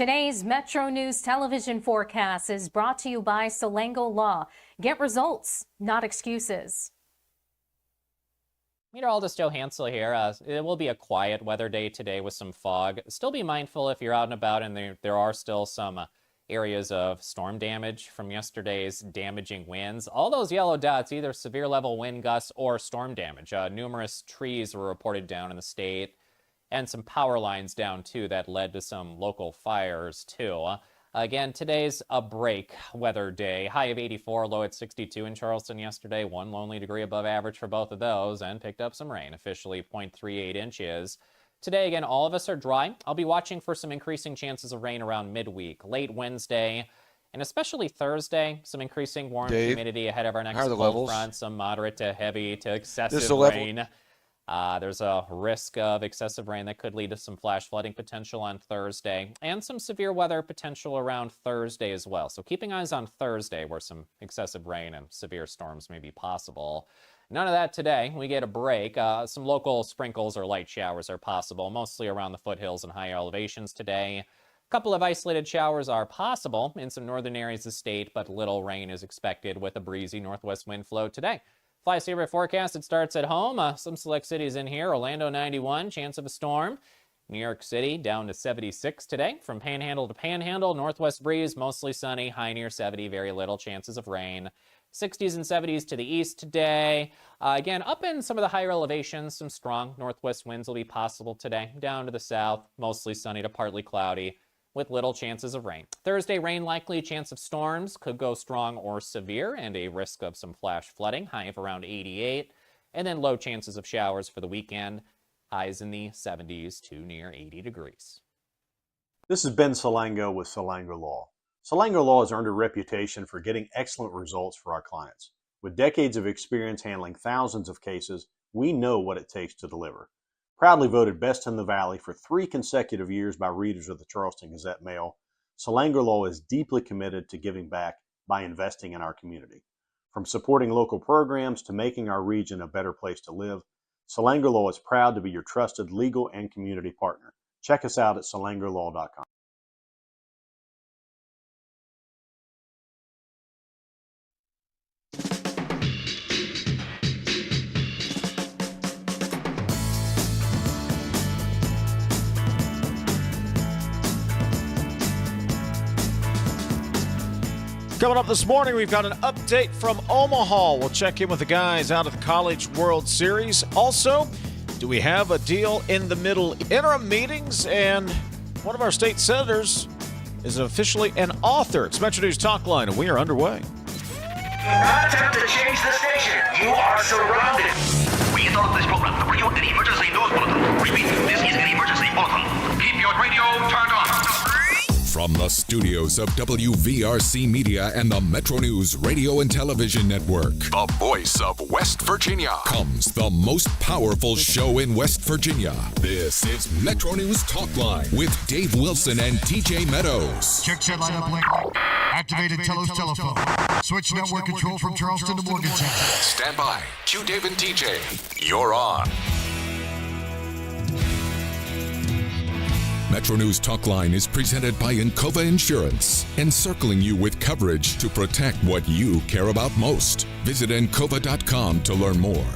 Today's Metro News television forecast is brought to you by Salango Law. Get results, not excuses. Meteorologist Joe Hansel here. It will be a quiet weather day today with some fog. Still be mindful if you're out and about and there are still some areas of storm damage from yesterday's damaging winds. All those yellow dots, either severe level wind gusts or storm damage. Numerous trees were reported down in the state, and some power lines down too that led to some local fires too. Again, today's a break weather day. High of 84, low at 62 in Charleston yesterday. 1 lonely degree above average for both of those, and picked up some rain, officially 0.38 inches. Today, again, all of us are dry. I'll be watching for some increasing chances of rain around midweek, late Wednesday, and especially Thursday. Some increasing warm humidity ahead of our next cold front. Some moderate to heavy to excessive rain. There's a risk of excessive rain that could lead to some flash flooding potential on Thursday, and some severe weather potential around Thursday as well. So keeping eyes on Thursday, where some excessive rain and severe storms may be possible. None of that today. We get a break. Some local sprinkles or light showers are possible, mostly around the foothills and higher elevations today. A couple of isolated showers are possible in some northern areas of the state, but little rain is expected with a breezy northwest wind flow today. Fly Saver forecast, it starts at home. Some select cities in here. Orlando 91, chance of a storm. New York City down to 76 today. From Panhandle to Panhandle, northwest breeze, mostly sunny, high near 70, very little chances of rain. 60s and 70s to the east today. Again, up in some of the higher elevations, some strong northwest winds will be possible today. Down to the south, mostly sunny to partly cloudy, with little chances of rain. Thursday, rain likely, chance of storms, could go strong or severe, and a risk of some flash flooding, high of around 88, and then low chances of showers for the weekend, highs in the 70s to near 80 degrees. This is Ben Salango with Salango Law. Salango Law has earned a reputation for getting excellent results for our clients. With decades of experience handling thousands of cases, we know what it takes to deliver. Proudly voted Best in the Valley for 3 consecutive years by readers of the Charleston Gazette-Mail, Salango Law is deeply committed to giving back by investing in our community. From supporting local programs to making our region a better place to live, Salango Law is proud to be your trusted legal and community partner. Check us out at salangolaw.com. Coming up this morning, we've got an update from Omaha. We'll check in with the guys out of the College World Series. Also, do we have a deal in the middle? Interim meetings, and one of our state senators is officially an author. It's MetroNews Talkline, and we are underway. Do not attempt to change the station. You are surrounded. We interrupt this program to bring you an emergency news bulletin. Repeat, this is an emergency bulletin. Keep your radio turned on. From the studios of WVRC Media and the MetroNews Radio and Television Network, the voice of West Virginia, comes the most powerful show in West Virginia. This is MetroNews Talkline with Dave Wilson and TJ Meadows. Check set line up link. Activated Telos telephone. Switch network control from Charleston to Morgantown. Stand by. Q Dave and TJ. You're on. MetroNews Talkline is presented by Encova Insurance, encircling you with coverage to protect what you care about most. Visit Encova.com to learn more.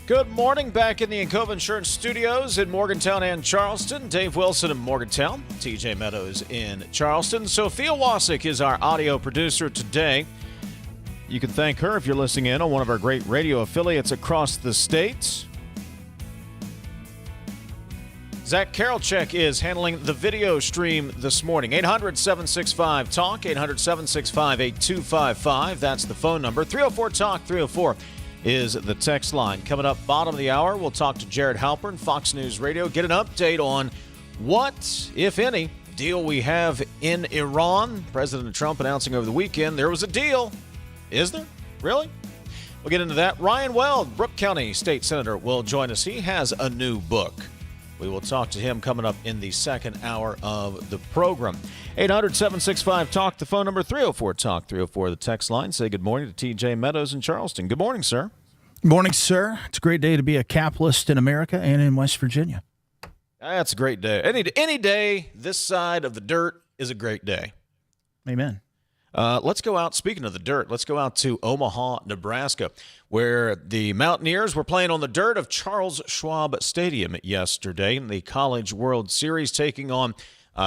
Good morning, back in the Encova Insurance Studios in Morgantown and Charleston. Dave Wilson in Morgantown, TJ Meadows in Charleston. Sophia Wasik is our audio producer today. You can thank her if you're listening in on one of our great radio affiliates across the state. Zach Karolchek is handling the video stream this morning. 800-765-TALK, 800-765-8255. That's the phone number. 304-TALK, 304 is the text line. Coming up bottom of the hour, we'll talk to Jared Halpern, Fox News Radio, get an update on what, if any, deal we have in Iran. President Trump announcing over the weekend there was a deal. Is there? Really? We'll get into that. Ryan Weld, Brooke County State Senator, will join us. He has a new book. We will talk to him coming up in the second hour of the program. 800-765-TALK, the phone number. 304-TALK, 304, the text line. Say good morning to T.J. Meadows in Charleston. Good morning, sir. Good morning, sir. It's a great day to be a capitalist in America and in West Virginia. That's a great day. Any day this side of the dirt is a great day. Amen. Let's go out. Speaking of the dirt, let's go out to Omaha, Nebraska, where the Mountaineers were playing on the dirt of Charles Schwab Stadium yesterday in the College World Series, taking on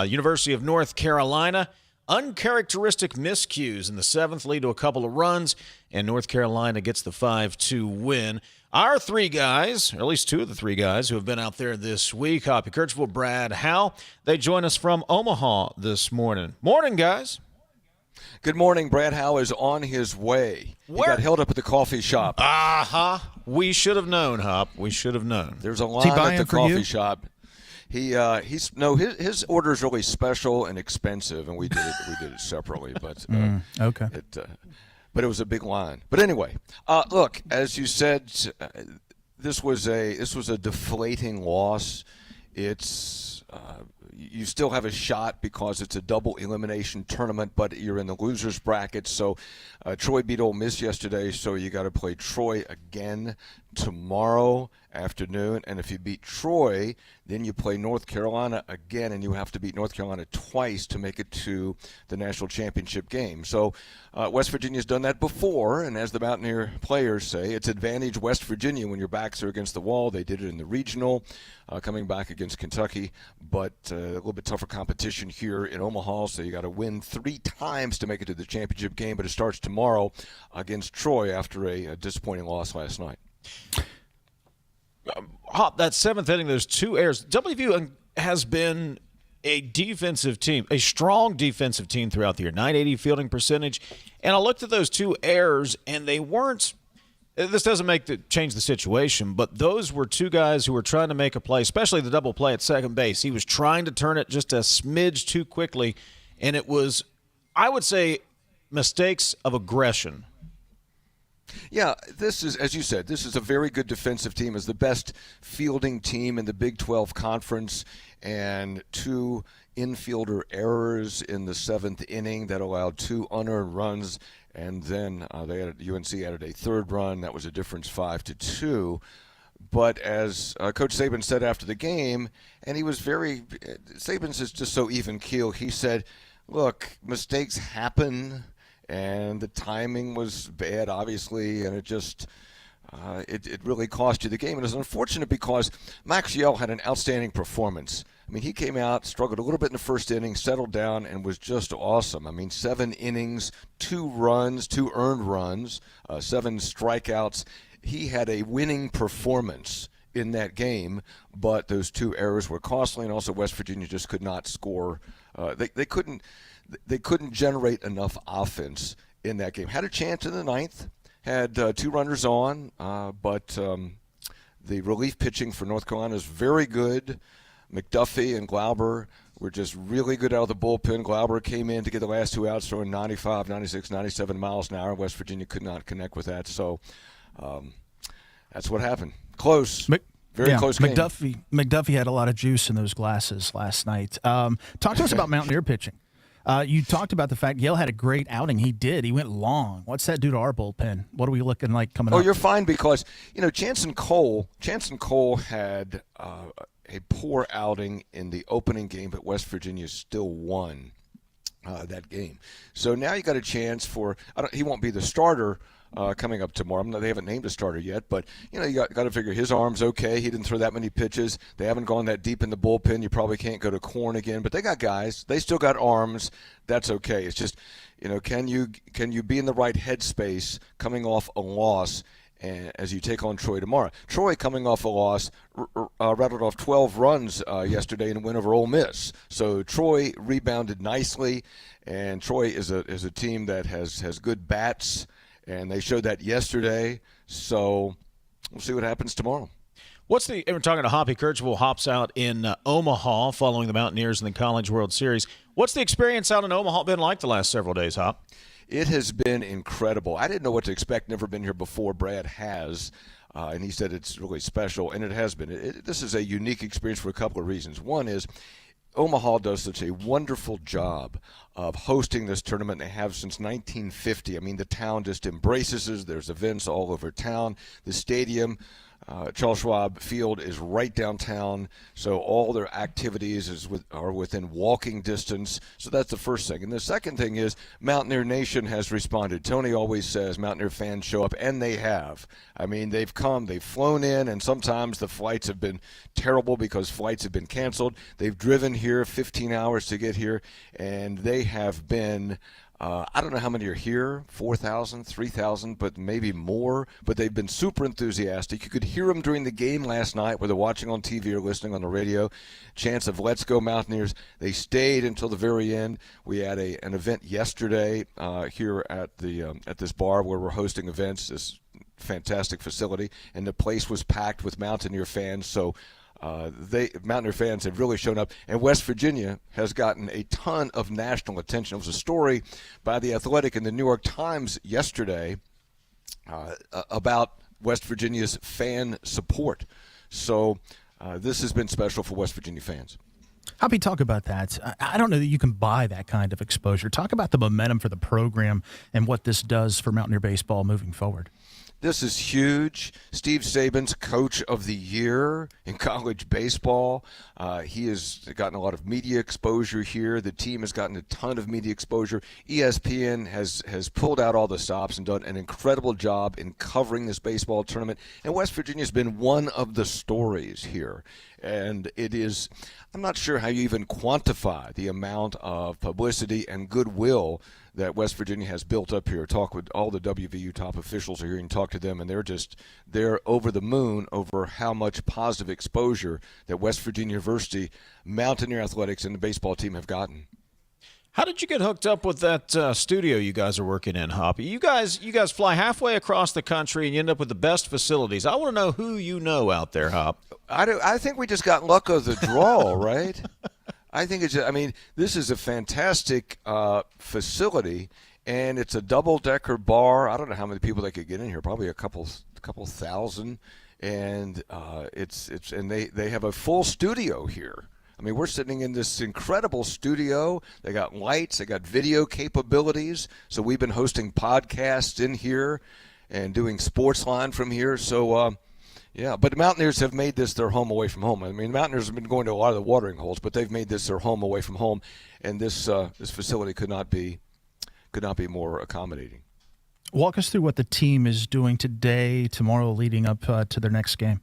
University of North Carolina. Uncharacteristic miscues in the seventh lead to a couple of runs, and North Carolina gets the 5-2 win. Our three guys, or at least two of the three guys who have been out there this week, Hoppy, Kercheval, Brad, Hal, they join us from Omaha this morning. Morning, guys. Good morning. Brad Howe is on his way. He got held up at the coffee shop. We should have known, Hop. We should have known. There's a line at the coffee shop. His order is really special and expensive, and we did it separately. But okay. But it was a big line. But anyway, look, as you said, this was a deflating loss. It's you still have a shot because it's a double elimination tournament, but you're in the losers bracket. So Troy beat Ole Miss yesterday, so you got to play Troy again tomorrow afternoon. And if you beat Troy, then you play North Carolina again, and you have to beat North Carolina twice to make it to the national championship game. So West Virginia's done that before, and as the Mountaineer players say, it's advantage West Virginia when your backs are against the wall. They did it in the regional, coming back against Kentucky, but a little bit tougher competition here in Omaha, so you got to win 3 times to make it to the championship game, but it starts tomorrow against Troy after a disappointing loss last night. Hop, that seventh inning, there's 2 errors. WVU has been a defensive team, a strong defensive team throughout the year, 980 fielding percentage. And I looked at those 2 errors, and they weren't – this doesn't change the situation, but those were 2 guys who were trying to make a play, especially the double play at second base. He was trying to turn it just a smidge too quickly, and it was, I would say, mistakes of aggression. Yeah, this is, as you said, this is a very good defensive team. It's the best fielding team in the Big 12 Conference, and 2 infielder errors in the 7th inning that allowed 2 unearned runs, and then UNC added a 3rd run. That was a difference 5-2. But as Coach Saban said after the game, and Saban's is just so even keel. He said, "Look, mistakes happen." And the timing was bad, obviously, and it just it really cost you the game. And it's unfortunate because Max Yell had an outstanding performance. I mean, he came out, struggled a little bit in the first inning, settled down, and was just awesome. I mean, 7 innings, 2 runs, 2 earned runs, 7 strikeouts. He had a winning performance in that game, but those 2 errors were costly, and also West Virginia just could not score. They couldn't generate enough offense in that game. Had a chance in the 9th, had 2 runners on, but the relief pitching for North Carolina is very good. McDuffie and Glauber were just really good out of the bullpen. Glauber came in to get the last 2 outs, throwing 95, 96, 97 miles an hour. West Virginia could not connect with that, so that's what happened. Close. Very close game. McDuffie had a lot of juice in those glasses last night. Talk to us about Mountaineer pitching. You talked about the fact Yale had a great outing. He did. He went long. What's that do to our bullpen? What are we looking like coming up? Oh, you're fine because, Jansen Cole had a poor outing in the opening game, but West Virginia still won that game. So now you got a chance for he won't be the starter coming up tomorrow. They haven't named a starter yet, but you got to figure his arm's okay. He didn't throw that many pitches. They haven't gone that deep in the bullpen. You probably can't go to Corn again, but they got guys. They still got arms. That's okay. It's just can you be in the right headspace coming off a loss as you take on Troy tomorrow? Troy coming off a loss rattled off 12 runs yesterday in a win over Ole Miss. So Troy rebounded nicely, and Troy is a team that has good bats. And they showed that yesterday, so we'll see what happens tomorrow. We're talking to Hoppy Kercheval. Hops out in Omaha following the Mountaineers in the College World Series. What's the experience out in Omaha been like the last several days, Hop? It has been incredible. I didn't know what to expect. Never been here before. Brad has, and he said it's really special, and it has been. This is a unique experience for a couple of reasons. One is Omaha does such a wonderful job of hosting this tournament. They have since 1950. I mean, the town just embraces it. There's events all over town. The stadium Charles Schwab Field is right downtown, so all their activities are within walking distance. So that's the first thing. And the second thing is Mountaineer Nation has responded. Tony always says Mountaineer fans show up, and they have. I mean, they've come, they've flown in, and sometimes the flights have been terrible because flights have been canceled. They've driven here 15 hours to get here, and they have been I don't know how many are here, 4,000, 3,000, but maybe more. But they've been super enthusiastic. You could hear them during the game last night, whether watching on TV or listening on the radio. Chants of "Let's go Mountaineers." They stayed until the very end. We had an event yesterday here at this bar where we're hosting events. This fantastic facility, and the place was packed with Mountaineer fans. So. Mountaineer fans have really shown up, and West Virginia has gotten a ton of national attention. It was a story by The Athletic in the New York Times yesterday about West Virginia's fan support. So this has been special for West Virginia fans. Hoppy, talk about that. I don't know that you can buy that kind of exposure. Talk about the momentum for the program and what this does for Mountaineer baseball moving forward. This is huge. Steve Saban's Coach of the Year in college baseball. He has gotten a lot of media exposure here. The team has gotten a ton of media exposure. ESPN has pulled out all the stops and done an incredible job in covering this baseball tournament. And West Virginia has been one of the stories here. And it is, I'm not sure how you even quantify the amount of publicity and goodwill that West Virginia has built up here. Talk with all the WVU top officials here and talk to them, and they're over the moon over how much positive exposure that West Virginia University, Mountaineer Athletics, and the baseball team have gotten. How did you get hooked up with that studio you guys are working in, Hoppy? You guys fly halfway across the country and you end up with the best facilities. I want to know who you know out there, Hop. I think we just got luck of the draw, right? I think this is a fantastic facility, and it's a double-decker bar. I don't know how many people they could get in here, probably a couple thousand, and they have a full studio here. I mean, we're sitting in this incredible studio. They got lights, they got video capabilities. So we've been hosting podcasts in here and doing Sportsline from here. So, yeah, but the Mountaineers have made this their home away from home. I mean, the Mountaineers have been going to a lot of the watering holes, but they've made this their home away from home, and this facility could not be more accommodating. Walk us through what the team is doing today, tomorrow, leading up to their next game.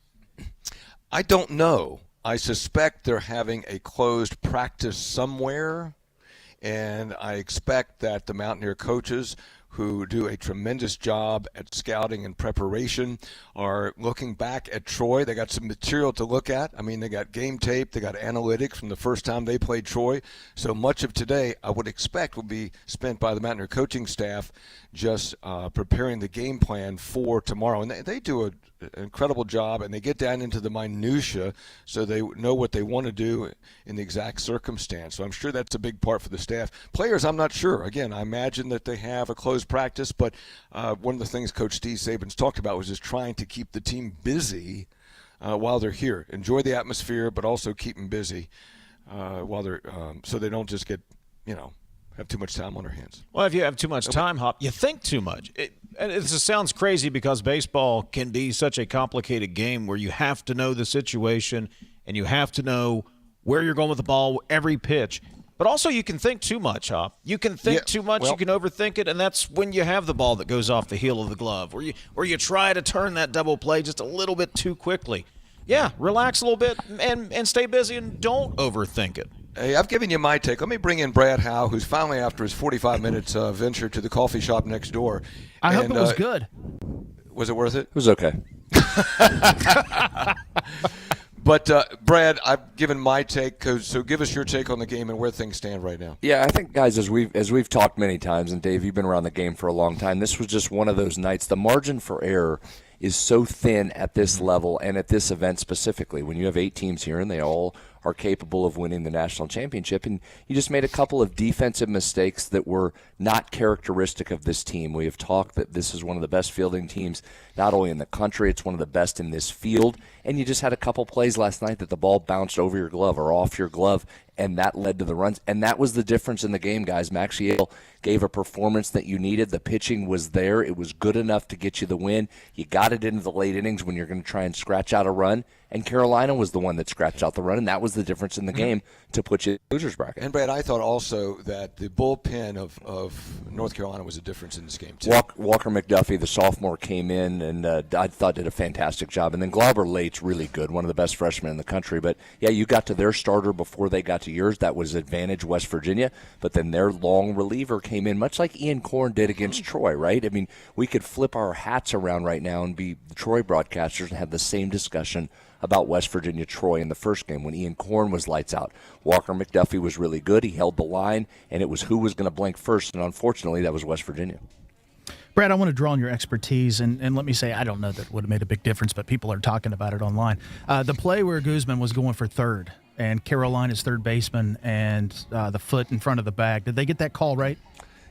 I don't know. I suspect they're having a closed practice somewhere, and I expect that the Mountaineer coaches, who do a tremendous job at scouting and preparation, are looking back at Troy. They got some material to look at. I mean, they got game tape, they got analytics from the first time they played Troy. So much of today, I would expect, will be spent by the Mountaineer coaching staff just preparing the game plan for tomorrow. And they do an incredible job, and they get down into the minutia so they know what they want to do in the exact circumstance. So I'm sure that's a big part for the staff. Players, I'm not sure. Again, I imagine that they have a closed practice, but one of the things Coach Steve Saban's talked about was just trying to keep the team busy while they're here. Enjoy the atmosphere, but also keep them busy while they're so they don't just get, have too much time on their hands. Well, if you have too much time, Hop, you think too much. And it just sounds crazy because baseball can be such a complicated game where you have to know the situation and you have to know where you're going with the ball, every pitch. But also you can think too much, Hop. You can think too much, you can overthink it, and that's when you have the ball that goes off the heel of the glove, where you try to turn that double play just a little bit too quickly. Yeah, relax a little bit and stay busy and don't overthink it. Hey, I've given you my take. Let me bring in Brad Howe, who's finally, after his 45 minutes, venture to the coffee shop next door. I hope it was good. Was it worth it? It was okay. But, Brad, I've given my take, so give us your take on the game and where things stand right now. Yeah, I think, guys, as we've talked many times, and Dave, you've been around the game for a long time, this was just one of those nights. The margin for error is so thin at this level and at this event specifically. When you have 8 teams here and they all are capable of winning the national championship. And you just made a couple of defensive mistakes that were not characteristic of this team. We have talked that this is one of the best fielding teams, not only in the country, it's one of the best in this field. And you just had a couple plays last night that the ball bounced over your glove or off your glove, and that led to the runs. And that was the difference in the game, guys. Max Yale gave a performance that you needed. The pitching was there. It was good enough to get you the win. You got it into the late innings when you're going to try and scratch out a run. And Carolina was the one that scratched out the run, and that was the difference in the game to put you in the loser's bracket. And, Brad, I thought also that the bullpen of North Carolina was a difference in this game, too. Walker McDuffie, the sophomore, came in and I thought did a fantastic job. And then Glauber Late's really good, one of the best freshmen in the country. But, yeah, you got to their starter before they got to yours. That was advantage West Virginia. But then their long reliever came in, much like Ian Korn did against Troy, right? I mean, we could flip our hats around right now and be the Troy broadcasters and have the same discussion about West Virginia Troy in the first game when Ian Korn was lights out. Walker McDuffie was really good. He held the line, and it was who was going to blink first, and unfortunately that was West Virginia. Brad, I want to draw on your expertise, and let me say, I don't know that it would have made a big difference, but people are talking about it online. The play where Guzman was going for third, and Carolina's third baseman, and the foot in front of the bag, did they get that call right?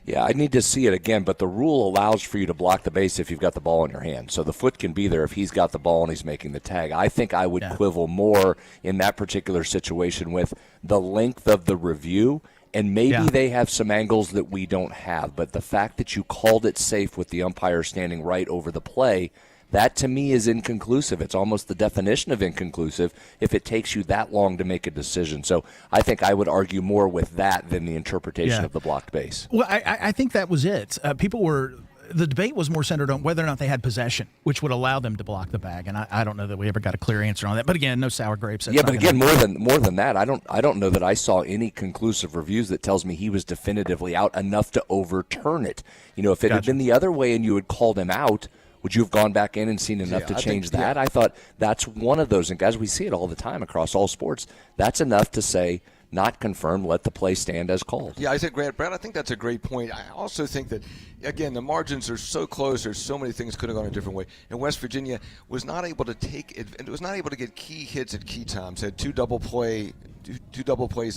Yeah, I need to see it again, but the rule allows for you to block the base if you've got the ball in your hand. So the foot can be there if he's got the ball and he's making the tag. I think I would quibble more in that particular situation with the length of the review, and maybe they have some angles that we don't have. But the fact that you called it safe with the umpire standing right over the play, that to me is inconclusive. It's almost the definition of inconclusive if it takes you that long to make a decision. So I think I would argue more with that than the interpretation of the blocked base. Well, I think that was it. The debate was more centered on whether or not they had possession, which would allow them to block the bag. And I don't know that we ever got a clear answer on that. But again, no sour grapes. Yeah, but again, more than that, I don't know that I saw any conclusive reviews that tells me he was definitively out enough to overturn it. You know, if it had been the other way and you had called him out, would you have gone back in and seen enough to change that? I thought that's one of those. And, guys, we see it all the time across all sports. That's enough to say, not confirmed, let the play stand as called. Yeah, I think, Brad, I think that's a great point. I also think that, again, the margins are so close. There's so many things could have gone a different way. And West Virginia was not able to get key hits at key times. Had two double plays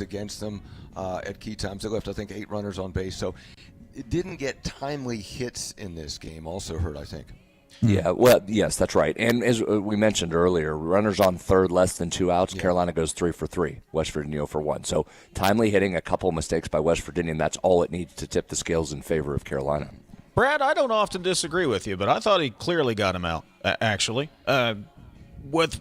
against them at key times. They left, I think, 8 runners on base. So it didn't get timely hits in this game. Also hurt, I think. Yeah, well, yes, that's right. And as we mentioned earlier, runners on third, less than 2 outs. Carolina goes 3 for 3. West Virginia for 1. So timely hitting, a couple of mistakes by West Virginia, and that's all it needs to tip the scales in favor of Carolina. Brad, I don't often disagree with you, but I thought he clearly got him out, actually. With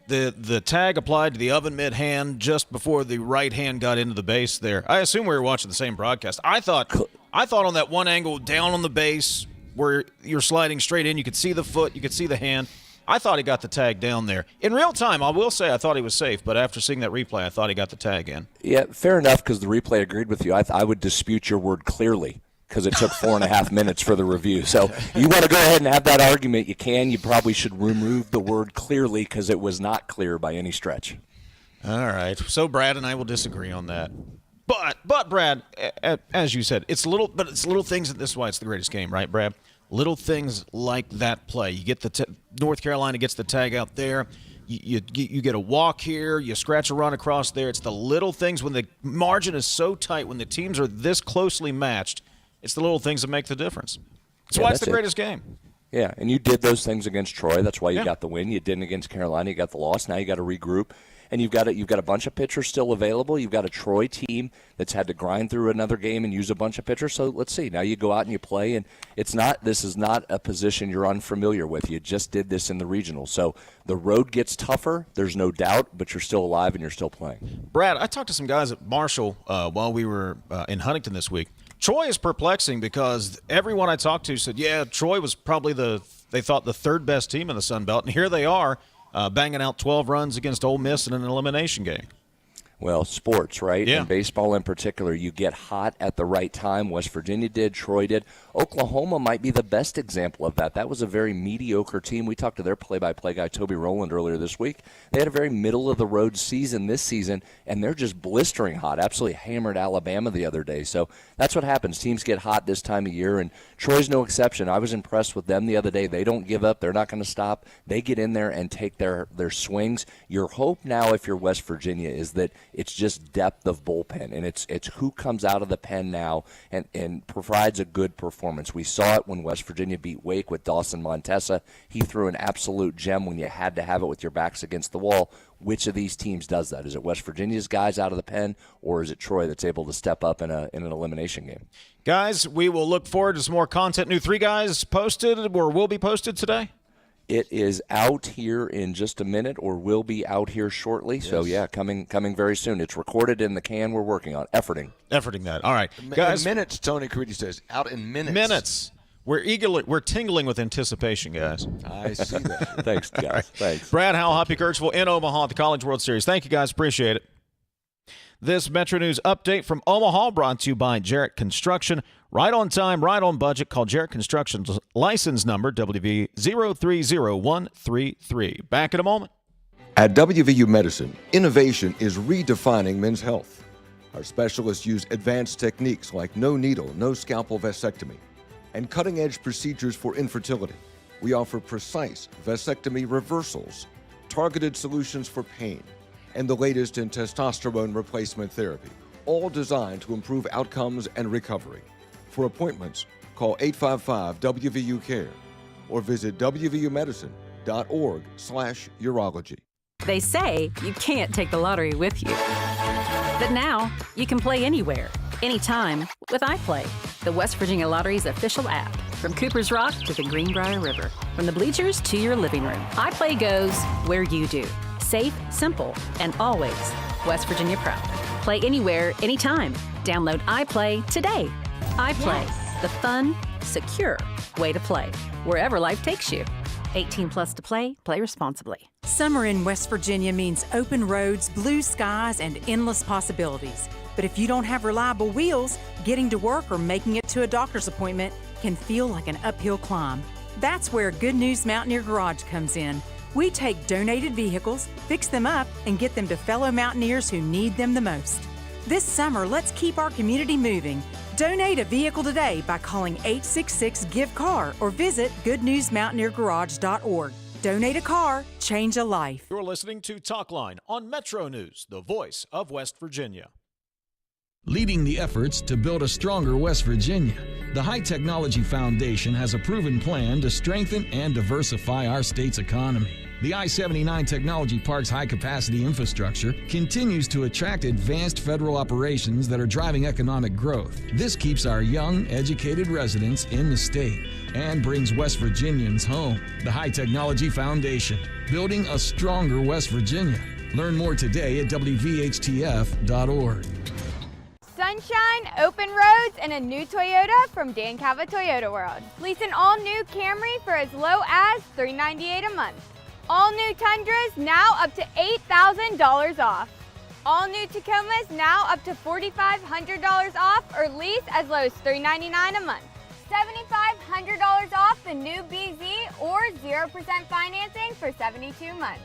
the tag applied to the oven mitt hand just before the right hand got into the base there. I assume we were watching the same broadcast. I thought on that one angle down on the base where you're sliding straight in, you could see the foot, you could see the hand. I thought he got the tag down there. In real time, I will say I thought he was safe, but after seeing that replay, I thought he got the tag in. Yeah, fair enough, because the replay agreed with you. I would dispute your word clearly, because it took 4.5 minutes for the review. So you want to go ahead and have that argument, you can. You probably should remove the word clearly, because it was not clear by any stretch. All right. So Brad and I will disagree on that. But Brad, as you said, it's little things. This is why it's the greatest game, right, Brad? Little things like that play. You get North Carolina gets the tag out there. You get a walk here. You scratch a run across there. It's the little things when the margin is so tight, when the teams are this closely matched. It's the little things that make the difference. That's why it's the greatest game. Yeah, and you did those things against Troy. That's why you got the win. You didn't against Carolina. You got the loss. Now you got to regroup. And you've got a bunch of pitchers still available. You've got a Troy team that's had to grind through another game and use a bunch of pitchers. So let's see. Now you go out and you play, and this is not a position you're unfamiliar with. You just did this in the regional. So the road gets tougher, there's no doubt, but you're still alive and you're still playing. Brad, I talked to some guys at Marshall while we were in Huntington this week. Troy is perplexing because everyone I talked to said, yeah, Troy was probably they thought the third best team in the Sun Belt, and here they are. Banging out 12 runs against Ole Miss in an elimination game. Well, sports, right? Yeah. And baseball in particular, you get hot at the right time. West Virginia did, Troy did. Oklahoma might be the best example of that. That was a very mediocre team. We talked to their play-by-play guy, Toby Rowland, earlier this week. They had a very middle-of-the-road season this season, and they're just blistering hot. Absolutely hammered Alabama the other day. So that's what happens. Teams get hot this time of year, and Troy's no exception. I was impressed with them the other day. They don't give up. They're not going to stop. They get in there and take their swings. Your hope now, if you're West Virginia, is that it's just depth of bullpen, and it's who comes out of the pen now and provides a good performance. We saw it when West Virginia beat Wake with Dawson Montesa. He threw an absolute gem when you had to have it with your backs against the wall. Which of these teams does that? Is it West Virginia's guys out of the pen, or is it Troy that's able to step up in an elimination game? Guys, we will look forward to some more content. New 3 Guys posted or will be posted today? It is out here in just a minute, or will be out here shortly. Yes. So, yeah, coming very soon. It's recorded in the can. We're working on efforting that. All right. Guys, in minutes, Tony Caridi says. Out in minutes. Minutes. We're tingling with anticipation, guys. I see that. Thanks, guys. Right. Thanks. Brad Howell, Hoppy, Kercheval in Omaha at the College World Series. Thank you, guys. Appreciate it. This Metro News update from Omaha brought to you by Jarrett Construction. Right on time, right on budget. Call Jarrett Construction's license number, WV030133. Back in a moment. At WVU Medicine, innovation is redefining men's health. Our specialists use advanced techniques like no needle, no scalpel vasectomy, and cutting-edge procedures for infertility. We offer precise vasectomy reversals, targeted solutions for pain, and the latest in testosterone replacement therapy, all designed to improve outcomes and recovery. For appointments, call 855-WVU-CARE or visit wvumedicine.org/urology. They say you can't take the lottery with you. But now, you can play anywhere, anytime with iPlay, the West Virginia Lottery's official app. From Cooper's Rock to the Greenbrier River, from the bleachers to your living room, iPlay goes where you do. Safe, simple, and always West Virginia proud. Play anywhere, anytime. Download iPlay today. iPlay, the fun, secure way to play, wherever life takes you. 18 plus to play. Play responsibly. Summer in West Virginia means open roads, blue skies, and endless possibilities. But if you don't have reliable wheels, getting to work or making it to a doctor's appointment can feel like an uphill climb. That's where Good News Mountaineer Garage comes in. We take donated vehicles, fix them up, and get them to fellow mountaineers who need them the most. This summer, let's keep our community moving. Donate a vehicle today by calling 866-GIVE-CAR or visit goodnewsmountaineergarage.org. Donate a car, change a life. You're listening to Talkline on Metro News, the voice of West Virginia. Leading the efforts to build a stronger West Virginia, the High Technology Foundation has a proven plan to strengthen and diversify our state's economy. The I-79 Technology Park's high-capacity infrastructure continues to attract advanced federal operations that are driving economic growth. This keeps our young, educated residents in the state and brings West Virginians home. The High Technology Foundation, building a stronger West Virginia. Learn more today at WVHTF.org. Sunshine, open roads, and a new Toyota from Dan Cava Toyota World. Lease an all-new Camry for as low as $398 a month. All new Tundras now up to $8,000 off. All new Tacomas now up to $4,500 off or lease as low as $399 a month. $7,500 off the new BZ or 0% financing for 72 months.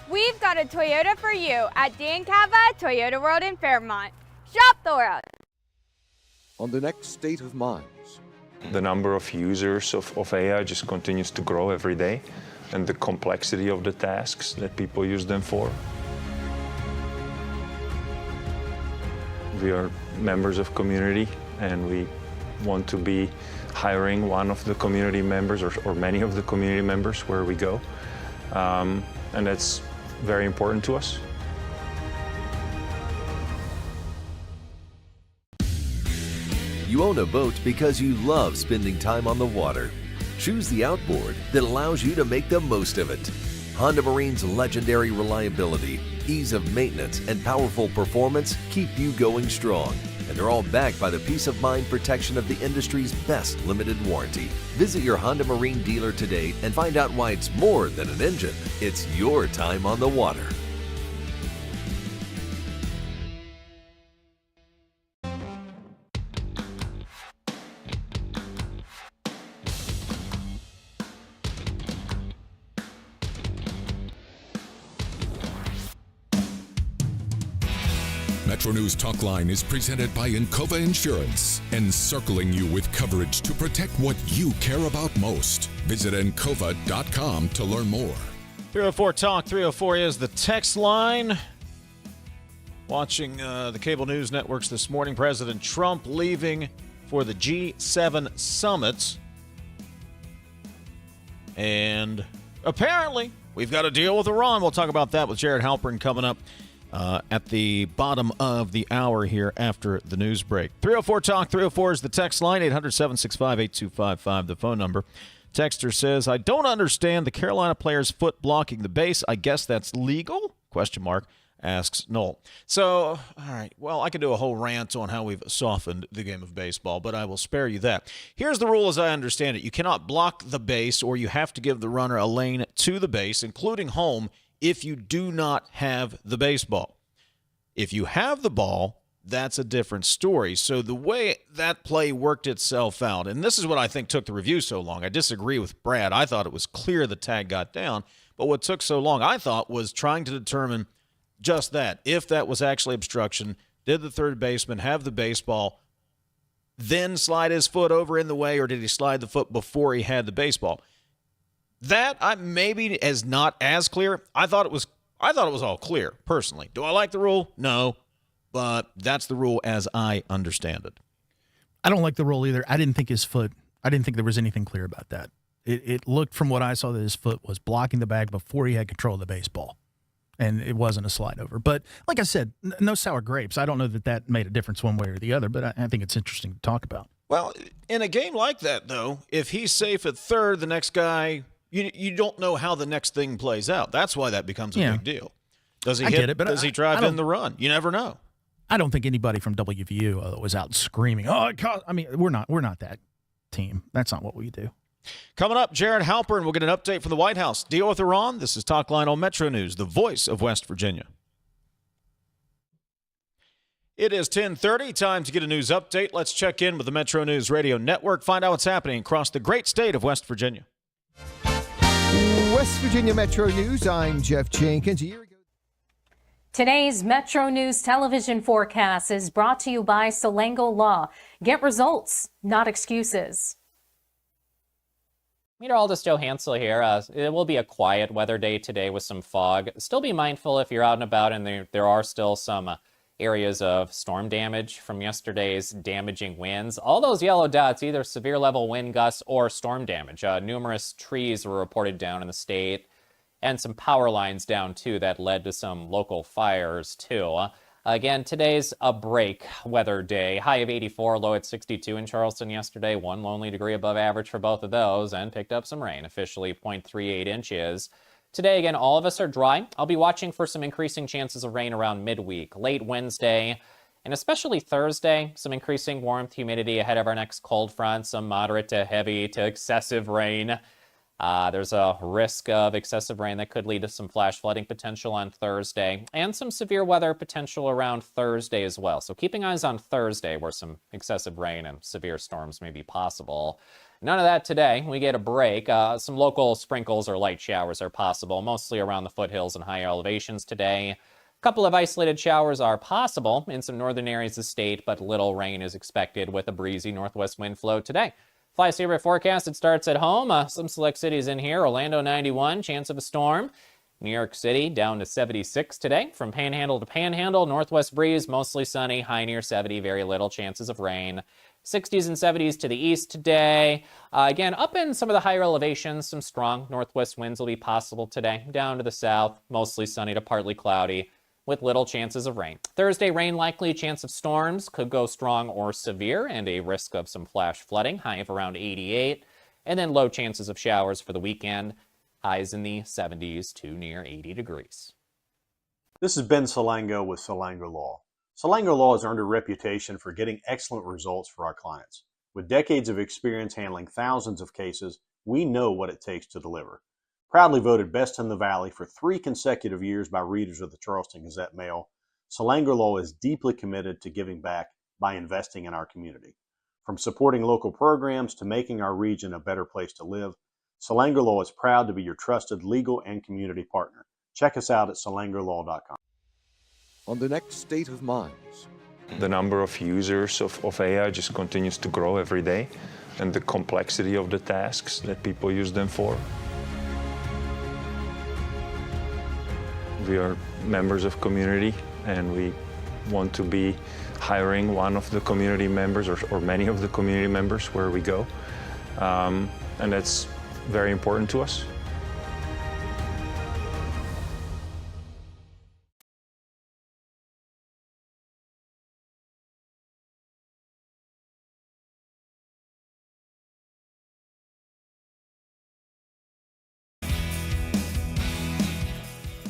We've got a Toyota for you at Dan Cava Toyota World in Fairmont. Shop the world. On the next State of Minds. The number of users of AI just continues to grow every day, and the complexity of the tasks that people use them for. We are members of community, and we want to be hiring one of the community members or many of the community members where we go, and that's very important to us. You own a boat because you love spending time on the water. Choose the outboard that allows you to make the most of it. Honda Marine's legendary reliability, ease of maintenance, and powerful performance keep you going strong. And they're all backed by the peace of mind protection of the industry's best limited warranty. Visit your Honda Marine dealer today and find out why it's more than an engine. It's your time on the water. MetroNews Talkline is presented by Encova Insurance, encircling you with coverage to protect what you care about most. Visit Encova.com to learn more. 304 Talk 304 is the text line. Watching the cable news networks this morning, President Trump leaving for the G7 summit. And apparently, we've got to deal with Iran. We'll talk about that with Jared Halpern coming up at the bottom of the hour here after the news break. 304 Talk 304 is the text line, 800-765-8255, the phone number. Texter says, I don't understand the Carolina player's foot blocking the base. I guess that's legal? ? Asks Noel. So, all right, well, I could do a whole rant on how we've softened the game of baseball, but I will spare you that. Here's the rule as I understand it. You cannot block the base, or you have to give the runner a lane to the base, including home, if you do not have the baseball. If you have the ball, that's a different story. So the way that play worked itself out, and this is what I think took the review so long. I disagree with Brad. I thought it was clear the tag got down, but what took so long, I thought, was trying to determine just that. If that was actually obstruction, did the third baseman have the baseball, then slide his foot over in the way, or did he slide the foot before he had the baseball? That maybe is not as clear. I thought it was all clear, personally. Do I like the rule? No, but that's the rule as I understand it. I don't like the rule either. I didn't think there was anything clear about that. It looked from what I saw that his foot was blocking the bag before he had control of the baseball. And it wasn't a slide over. But like I said, no sour grapes. I don't know that made a difference one way or the other, but I think it's interesting to talk about. Well, in a game like that, though, if he's safe at third, the next guy, you don't know how the next thing plays out. That's why that becomes a big deal. Does he hit it? Does he drive in the run? You never know. I don't think anybody from WVU was out screaming, oh, I mean, we're not that team. That's not what we do. Coming up, Jared Halpern will get an update from the White House. Deal with Iran. This is Talkline on Metro News, the voice of West Virginia. It is 10:30. Time to get a news update. Let's check in with the Metro News Radio Network. Find out what's happening across the great state of West Virginia. West Virginia Metro News. I'm Jeff Jenkins. A year ago. Today's Metro News television forecast is brought to you by Salango Law. Get results, not excuses. Meteorologist Joe Hansel here. It will be a quiet weather day today with some fog. Still be mindful if you're out and about, and there are still some areas of storm damage from yesterday's damaging winds. All those yellow dots, either severe level wind gusts or storm damage. Numerous trees were reported down in the state, and some power lines down too that led to some local fires too. Again, today's a break weather day. High of 84, low at 62 in Charleston yesterday. One lonely degree above average for both of those, and picked up some rain, officially 0.38 inches. Today, again, all of us are dry. I'll be watching for some increasing chances of rain around midweek, late Wednesday, and especially Thursday. Some increasing warmth, humidity ahead of our next cold front, some moderate to heavy to excessive rain. There's a risk of excessive rain that could lead to some flash flooding potential on Thursday, and some severe weather potential around Thursday as well. So keeping eyes on Thursday, where some excessive rain and severe storms may be possible. None of that today. We get a break. Some local sprinkles or light showers are possible, mostly around the foothills and higher elevations today. A couple of isolated showers are possible in some northern areas of the state, but little rain is expected with a breezy northwest wind flow today. Fly Saver forecast, it starts at home. Some select cities in here. Orlando 91, chance of a storm. New York City down to 76 today. From Panhandle to Panhandle, northwest breeze, mostly sunny, high near 70, very little chances of rain. 60s and 70s to the east today. Again, up in some of the higher elevations, some strong northwest winds will be possible today. Down to the south, mostly sunny to partly cloudy, with little chances of rain. Thursday, rain likely, chance of storms, could go strong or severe, and a risk of some flash flooding, high of around 88, and then low chances of showers for the weekend, highs in the 70s to near 80 degrees. This is Ben Salango with Salango Law. Salango Law has earned a reputation for getting excellent results for our clients. With decades of experience handling thousands of cases, we know what it takes to deliver. Proudly voted Best in the Valley for 3 consecutive years by readers of the Charleston Gazette-Mail, Salango Law is deeply committed to giving back by investing in our community. From supporting local programs to making our region a better place to live, Salango Law is proud to be your trusted legal and community partner. Check us out at salangolaw.com. on the next State of Minds. The number of users of AI just continues to grow every day, and the complexity of the tasks that people use them for. We are members of community, and we want to be hiring one of the community members or many of the community members where we go. And that's very important to us.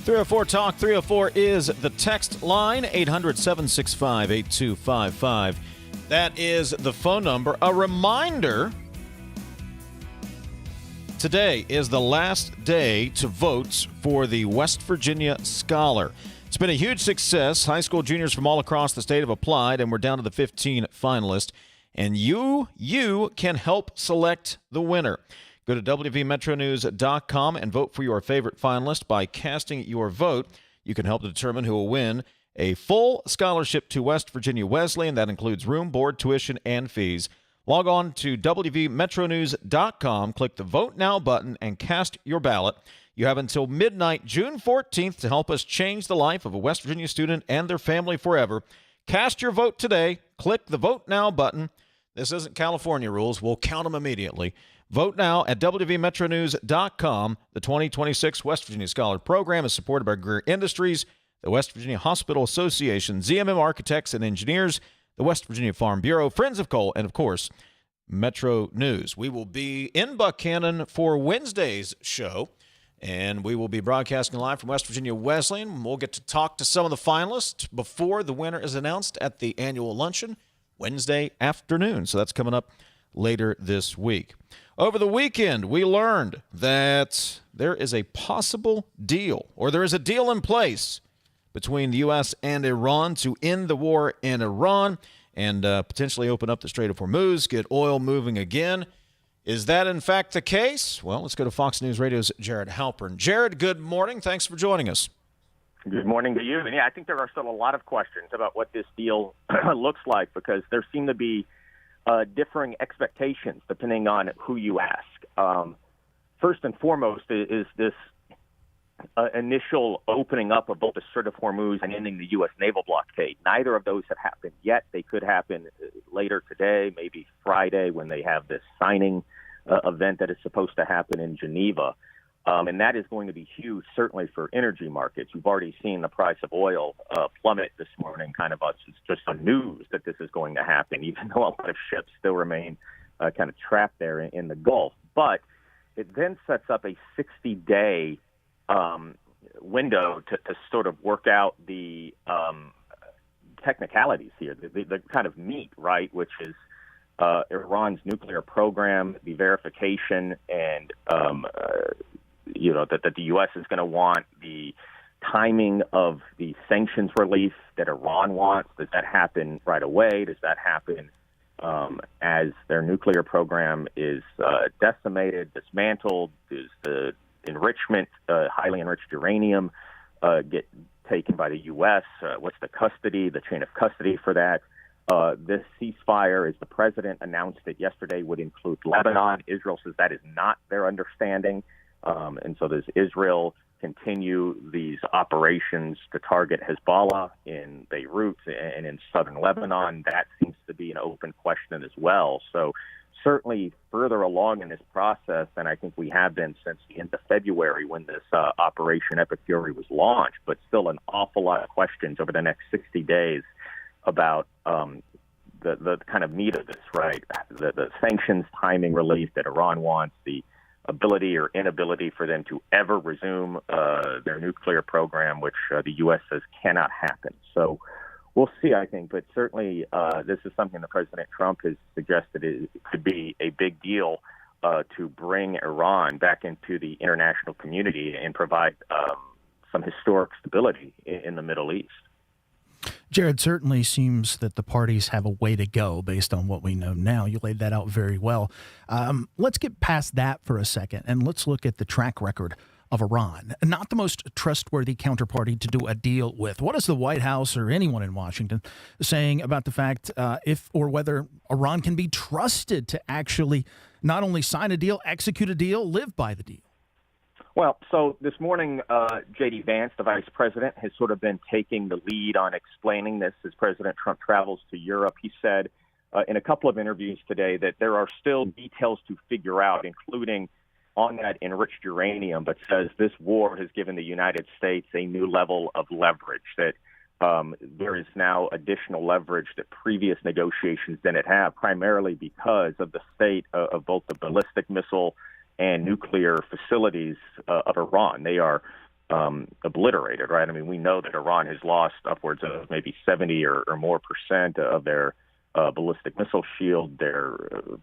.304 Talk 304 is the text line, 800-765-8255. That is the phone number. A reminder, today is the last day to vote for the West Virginia Scholar. It's been a huge success. High school juniors from all across the state have applied, and we're down to the 15 finalists. And you can help select the winner. Go to WVMetroNews.com and vote for your favorite finalist. By casting your vote, you can help determine who will win a full scholarship to West Virginia Wesleyan. That includes room, board, tuition, and fees. Log on to WVMetroNews.com, click the Vote Now button, and cast your ballot. You have until midnight, June 14th, to help us change the life of a West Virginia student and their family forever. Cast your vote today. Click the Vote Now button. This isn't California rules. We'll count them immediately. Vote now at WVMetroNews.com. The 2026 West Virginia Scholar Program is supported by Greer Industries, the West Virginia Hospital Association, ZMM Architects and Engineers, the West Virginia Farm Bureau, Friends of Coal, and, of course, Metro News. We will be in Buckhannon for Wednesday's show, and we will be broadcasting live from West Virginia Wesleyan. We'll get to talk to some of the finalists before the winner is announced at the annual luncheon Wednesday afternoon. So that's coming up later this week. Over the weekend, we learned that there is a possible deal, or there is a deal in place between the U.S. and Iran to end the war in Iran and potentially open up the Strait of Hormuz, get oil moving again. Is that, in fact, the case? Well, let's go to Fox News Radio's Jared Halpern. Jared, good morning. Thanks for joining us. Good morning to you. And yeah, I think there are still a lot of questions about what this deal looks like, because there seem to be differing expectations depending on who you ask. First and foremost is this initial opening up of both the Strait of Hormuz and ending the U.S. naval blockade. Neither of those have happened yet. They could happen later today, maybe Friday, when they have this signing event that is supposed to happen in Geneva. And that is going to be huge, certainly for energy markets. We've already seen the price of oil plummet this morning, kind of just on news that this is going to happen, even though a lot of ships still remain kind of trapped there in the Gulf. But it then sets up a 60-day window to sort of work out the technicalities here, the kind of meat, right, which is Iran's nuclear program, the verification, and that the U.S. is going to want the timing of the sanctions relief that Iran wants. Does that happen right away? Does that happen as their nuclear program is decimated, dismantled? Does the enrichment, highly enriched uranium, get taken by the U.S.? What's the chain of custody for that? This ceasefire, as the president announced it yesterday, would include Lebanon. Israel says that is not their understanding. And so does Israel continue these operations to target Hezbollah in Beirut and in southern Lebanon? That seems to be an open question as well. So certainly further along in this process than I think we have been since the end of February when this Operation Epic Fury was launched, but still an awful lot of questions over the next 60 days about the kind of meat of this, right? The sanctions, timing relief that Iran wants, the ability or inability for them to ever resume their nuclear program, which the U.S. says cannot happen. So we'll see, I think. But certainly this is something that President Trump has suggested it could be a big deal to bring Iran back into the international community and provide some historic stability in the Middle East. Jared, certainly seems that the parties have a way to go based on what we know now. You laid that out very well. Let's get past that for a second, and let's look at the track record of Iran, not the most trustworthy counterparty to do a deal with. What is the White House or anyone in Washington saying about the fact if or whether Iran can be trusted to actually not only sign a deal, execute a deal, live by the deal? Well, so this morning, J.D. Vance, the vice president, has sort of been taking the lead on explaining this as President Trump travels to Europe. He said in a couple of interviews today that there are still details to figure out, including on that enriched uranium, but says this war has given the United States a new level of leverage, that there is now additional leverage that previous negotiations didn't have, primarily because of the state of both the ballistic missile and nuclear facilities of Iran. They are obliterated, right? I mean, we know that Iran has lost upwards of maybe 70 or more percent of their ballistic missile shield. Their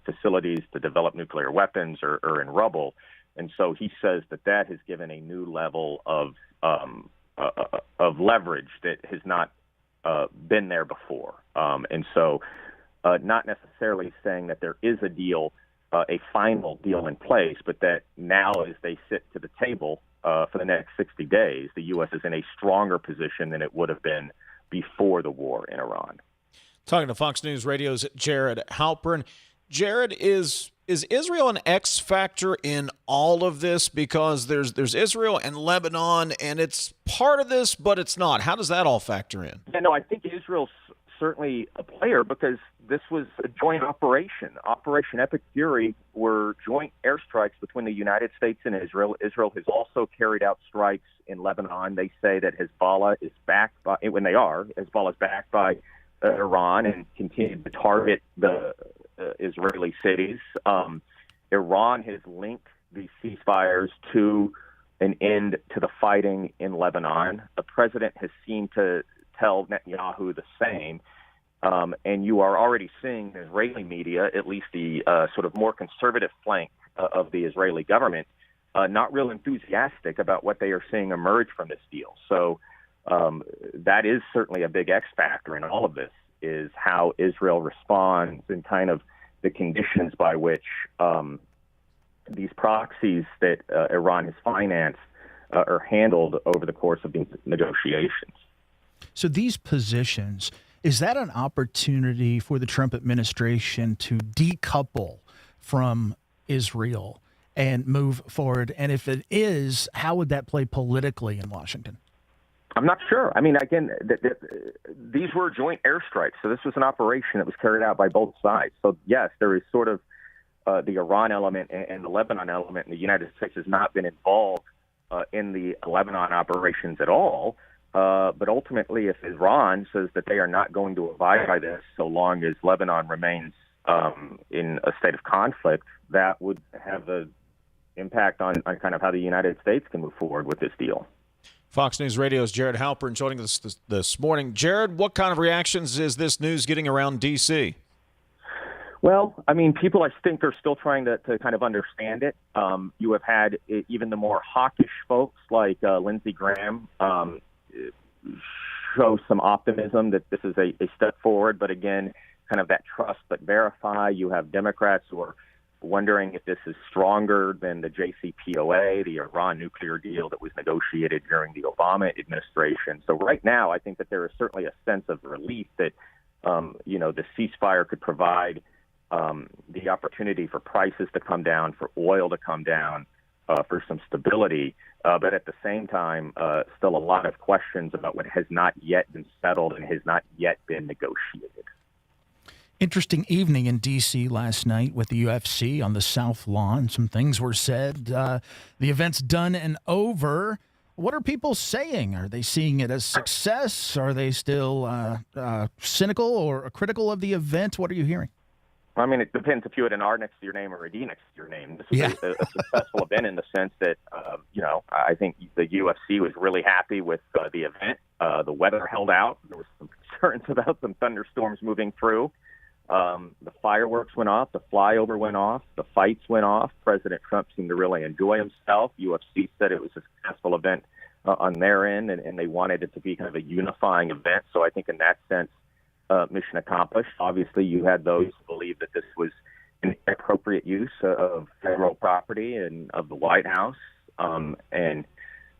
facilities to develop nuclear weapons are in rubble. And so he says that has given a new level of leverage that has not been there before. And so not necessarily saying that there is a deal, a final deal in place, but that now as they sit to the table for the next 60 days, the U.S. is in a stronger position than it would have been before the war in Iran. Talking to Fox News Radio's Jared Halpern. Jared, is Israel an X factor in all of this? Because there's Israel and Lebanon, and it's part of this, but it's not. How does that all factor in? Yeah, no, I think Israel's certainly a player because this was a joint operation. Operation Epic Fury were joint airstrikes between the United States and Israel. Israel has also carried out strikes in Lebanon. They say that Hezbollah is backed by, Hezbollah is backed by Iran and continued to target the Israeli cities. Iran has linked these ceasefires to an end to the fighting in Lebanon. The president has seemed to tell Netanyahu the same. And you are already seeing the Israeli media, at least the sort of more conservative flank of the Israeli government, not real enthusiastic about what they are seeing emerge from this deal. So that is certainly a big X factor in all of this, is how Israel responds and kind of the conditions by which these proxies that Iran has financed are handled over the course of these negotiations. So these positions, is that an opportunity for the Trump administration to decouple from Israel and move forward? And if it is, how would that play politically in Washington? I'm not sure. I mean, again, these were joint airstrikes. So this was an operation that was carried out by both sides. So, yes, there is sort of the Iran element and the Lebanon element. And the United States has not been involved in the Lebanon operations at all. But ultimately, if Iran says that they are not going to abide by this so long as Lebanon remains in a state of conflict, that would have an impact on kind of how the United States can move forward with this deal. Fox News Radio's Jared Halpern joining us this morning. Jared, what kind of reactions is this news getting around D.C.? Well, I mean, people, I think, are still trying to kind of understand it. You have had even the more hawkish folks like Lindsey Graham show some optimism that this is a step forward. But again, kind of that trust but verify. You have Democrats who are wondering if this is stronger than the JCPOA, the Iran nuclear deal that was negotiated during the Obama administration. So right now, I think that there is certainly a sense of relief that, the ceasefire could provide the opportunity for prices to come down, for oil to come down, for some stability. But at the same time, still a lot of questions about what has not yet been settled and has not yet been negotiated. Interesting evening in D.C. last night with the UFC on the South Lawn. Some things were said. The event's done and over. What are people saying? Are they seeing it as success? Are they still cynical or critical of the event? What are you hearing? I mean, it depends if you had an R next to your name or a D next to your name. This was a successful event in the sense that, I think the UFC was really happy with the event. The weather held out. There was some concerns about some thunderstorms moving through. The fireworks went off. The flyover went off. The fights went off. President Trump seemed to really enjoy himself. UFC said it was a successful event on their end, and they wanted it to be kind of a unifying event. So I think in that sense, mission accomplished. Obviously, you had those who believe that this was an appropriate use of federal property and of the White House. and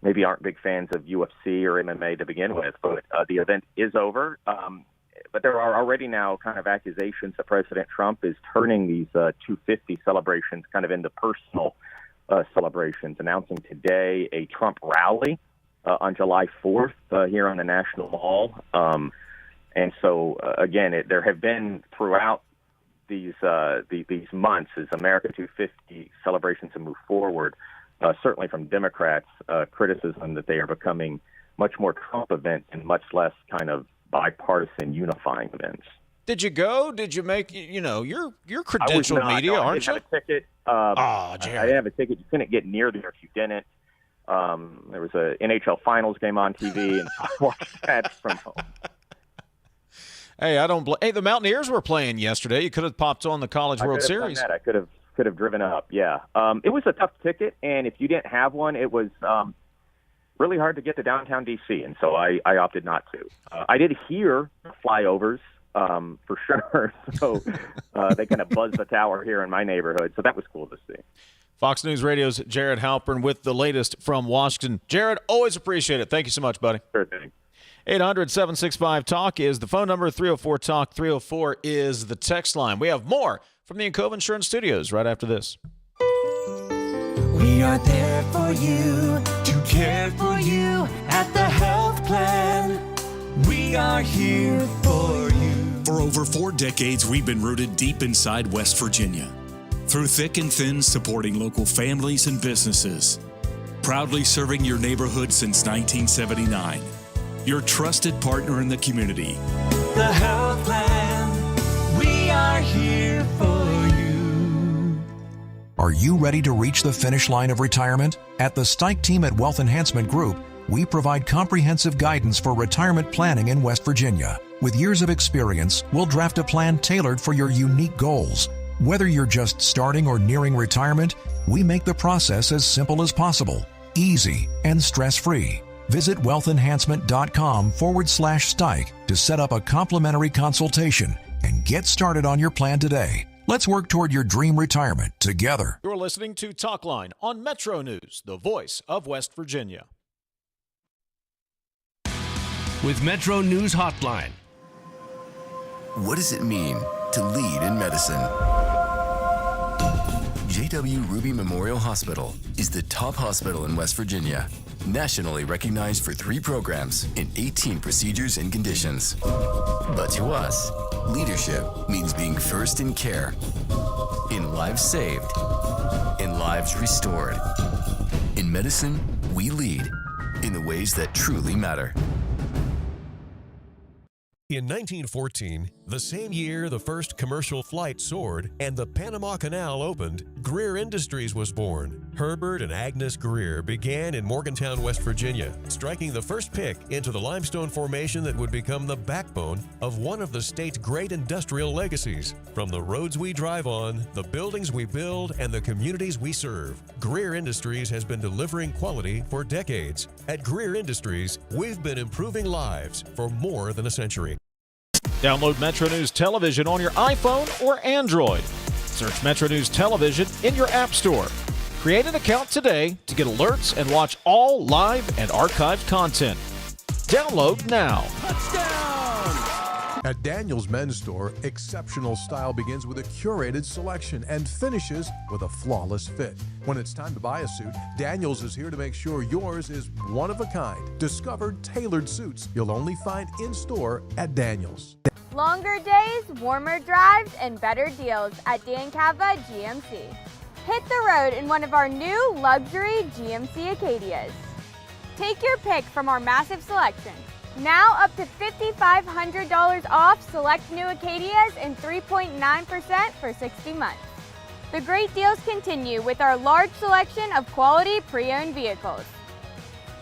maybe aren't big fans of UFC or MMA to begin with. But the event is over. But there are already now kind of accusations that President Trump is turning these 250 celebrations kind of into personal celebrations, announcing today a Trump rally on July 4th here on the National Mall. And so, again, there have been throughout these months as America 250 celebrations have moved forward, certainly from Democrats, criticism that they are becoming much more Trump events and much less kind of bipartisan unifying events. Did you go? Did you make, you're credentialed media, aren't you? I didn't have a ticket. I didn't have a ticket. You couldn't get near there if you didn't. There was a NHL Finals game on TV, and so I watched that from home. Hey, the Mountaineers were playing yesterday. You could have popped on the College World Series. I could have driven up. Yeah, it was a tough ticket, and if you didn't have one, it was really hard to get to downtown D.C., and so I opted not to. I did hear flyovers for sure, so they kind of buzzed the tower here in my neighborhood, so that was cool to see. Fox News Radio's Jared Halpern with the latest from Washington. Jared, always appreciate it. Thank you so much, buddy. Sure thing. 800-765-TALK is the phone number. 304-TALK. 304 is the text line. We have more from the Encova Insurance Studios right after this. We are there for you, to care for you at the health plan. We are here for you. For over 4 decades, we've been rooted deep inside West Virginia. Through thick and thin, supporting local families and businesses. Proudly serving your neighborhood since 1979. Your trusted partner in the community. The health plan, we are here for you. Are you ready to reach the finish line of retirement? At the Stike team at Wealth Enhancement Group, we provide comprehensive guidance for retirement planning in West Virginia. With years of experience, we'll draft a plan tailored for your unique goals. Whether you're just starting or nearing retirement, we make the process as simple as possible, easy, and stress-free. Visit wealthenhancement.com/Stike to set up a complimentary consultation and get started on your plan today. Let's work toward your dream retirement together. You're listening to Talkline on Metro News, the voice of West Virginia. With Metro News Hotline. What does it mean to lead in medicine? J.W. Ruby Memorial Hospital is the top hospital in West Virginia, nationally recognized for 3 programs and 18 procedures and conditions. But to us, leadership means being first in care, in lives saved, in lives restored. In medicine, we lead in the ways that truly matter. In 1914, the same year the first commercial flight soared and the Panama Canal opened, Greer Industries was born. Herbert and Agnes Greer began in Morgantown, West Virginia, striking the first pick into the limestone formation that would become the backbone of one of the state's great industrial legacies. From the roads we drive on, the buildings we build, and the communities we serve, Greer Industries has been delivering quality for decades. At Greer Industries, we've been improving lives for more than a century. Download Metro News Television on your iPhone or Android. Search Metro News Television in your app store. Create an account today to get alerts and watch all live and archived content. Download now. At Daniel's Men's Store, exceptional style begins with a curated selection and finishes with a flawless fit. When it's time to buy a suit, Daniel's is here to make sure yours is one of a kind. Discover tailored suits you'll only find in-store at Daniel's. Longer days, warmer drives, and better deals at Dan Cava GMC. Hit the road in one of our new luxury GMC Acadias. Take your pick from our massive selection. Now up to $5,500 off select new Acadias and 3.9% for 60 months. The great deals continue with our large selection of quality pre-owned vehicles.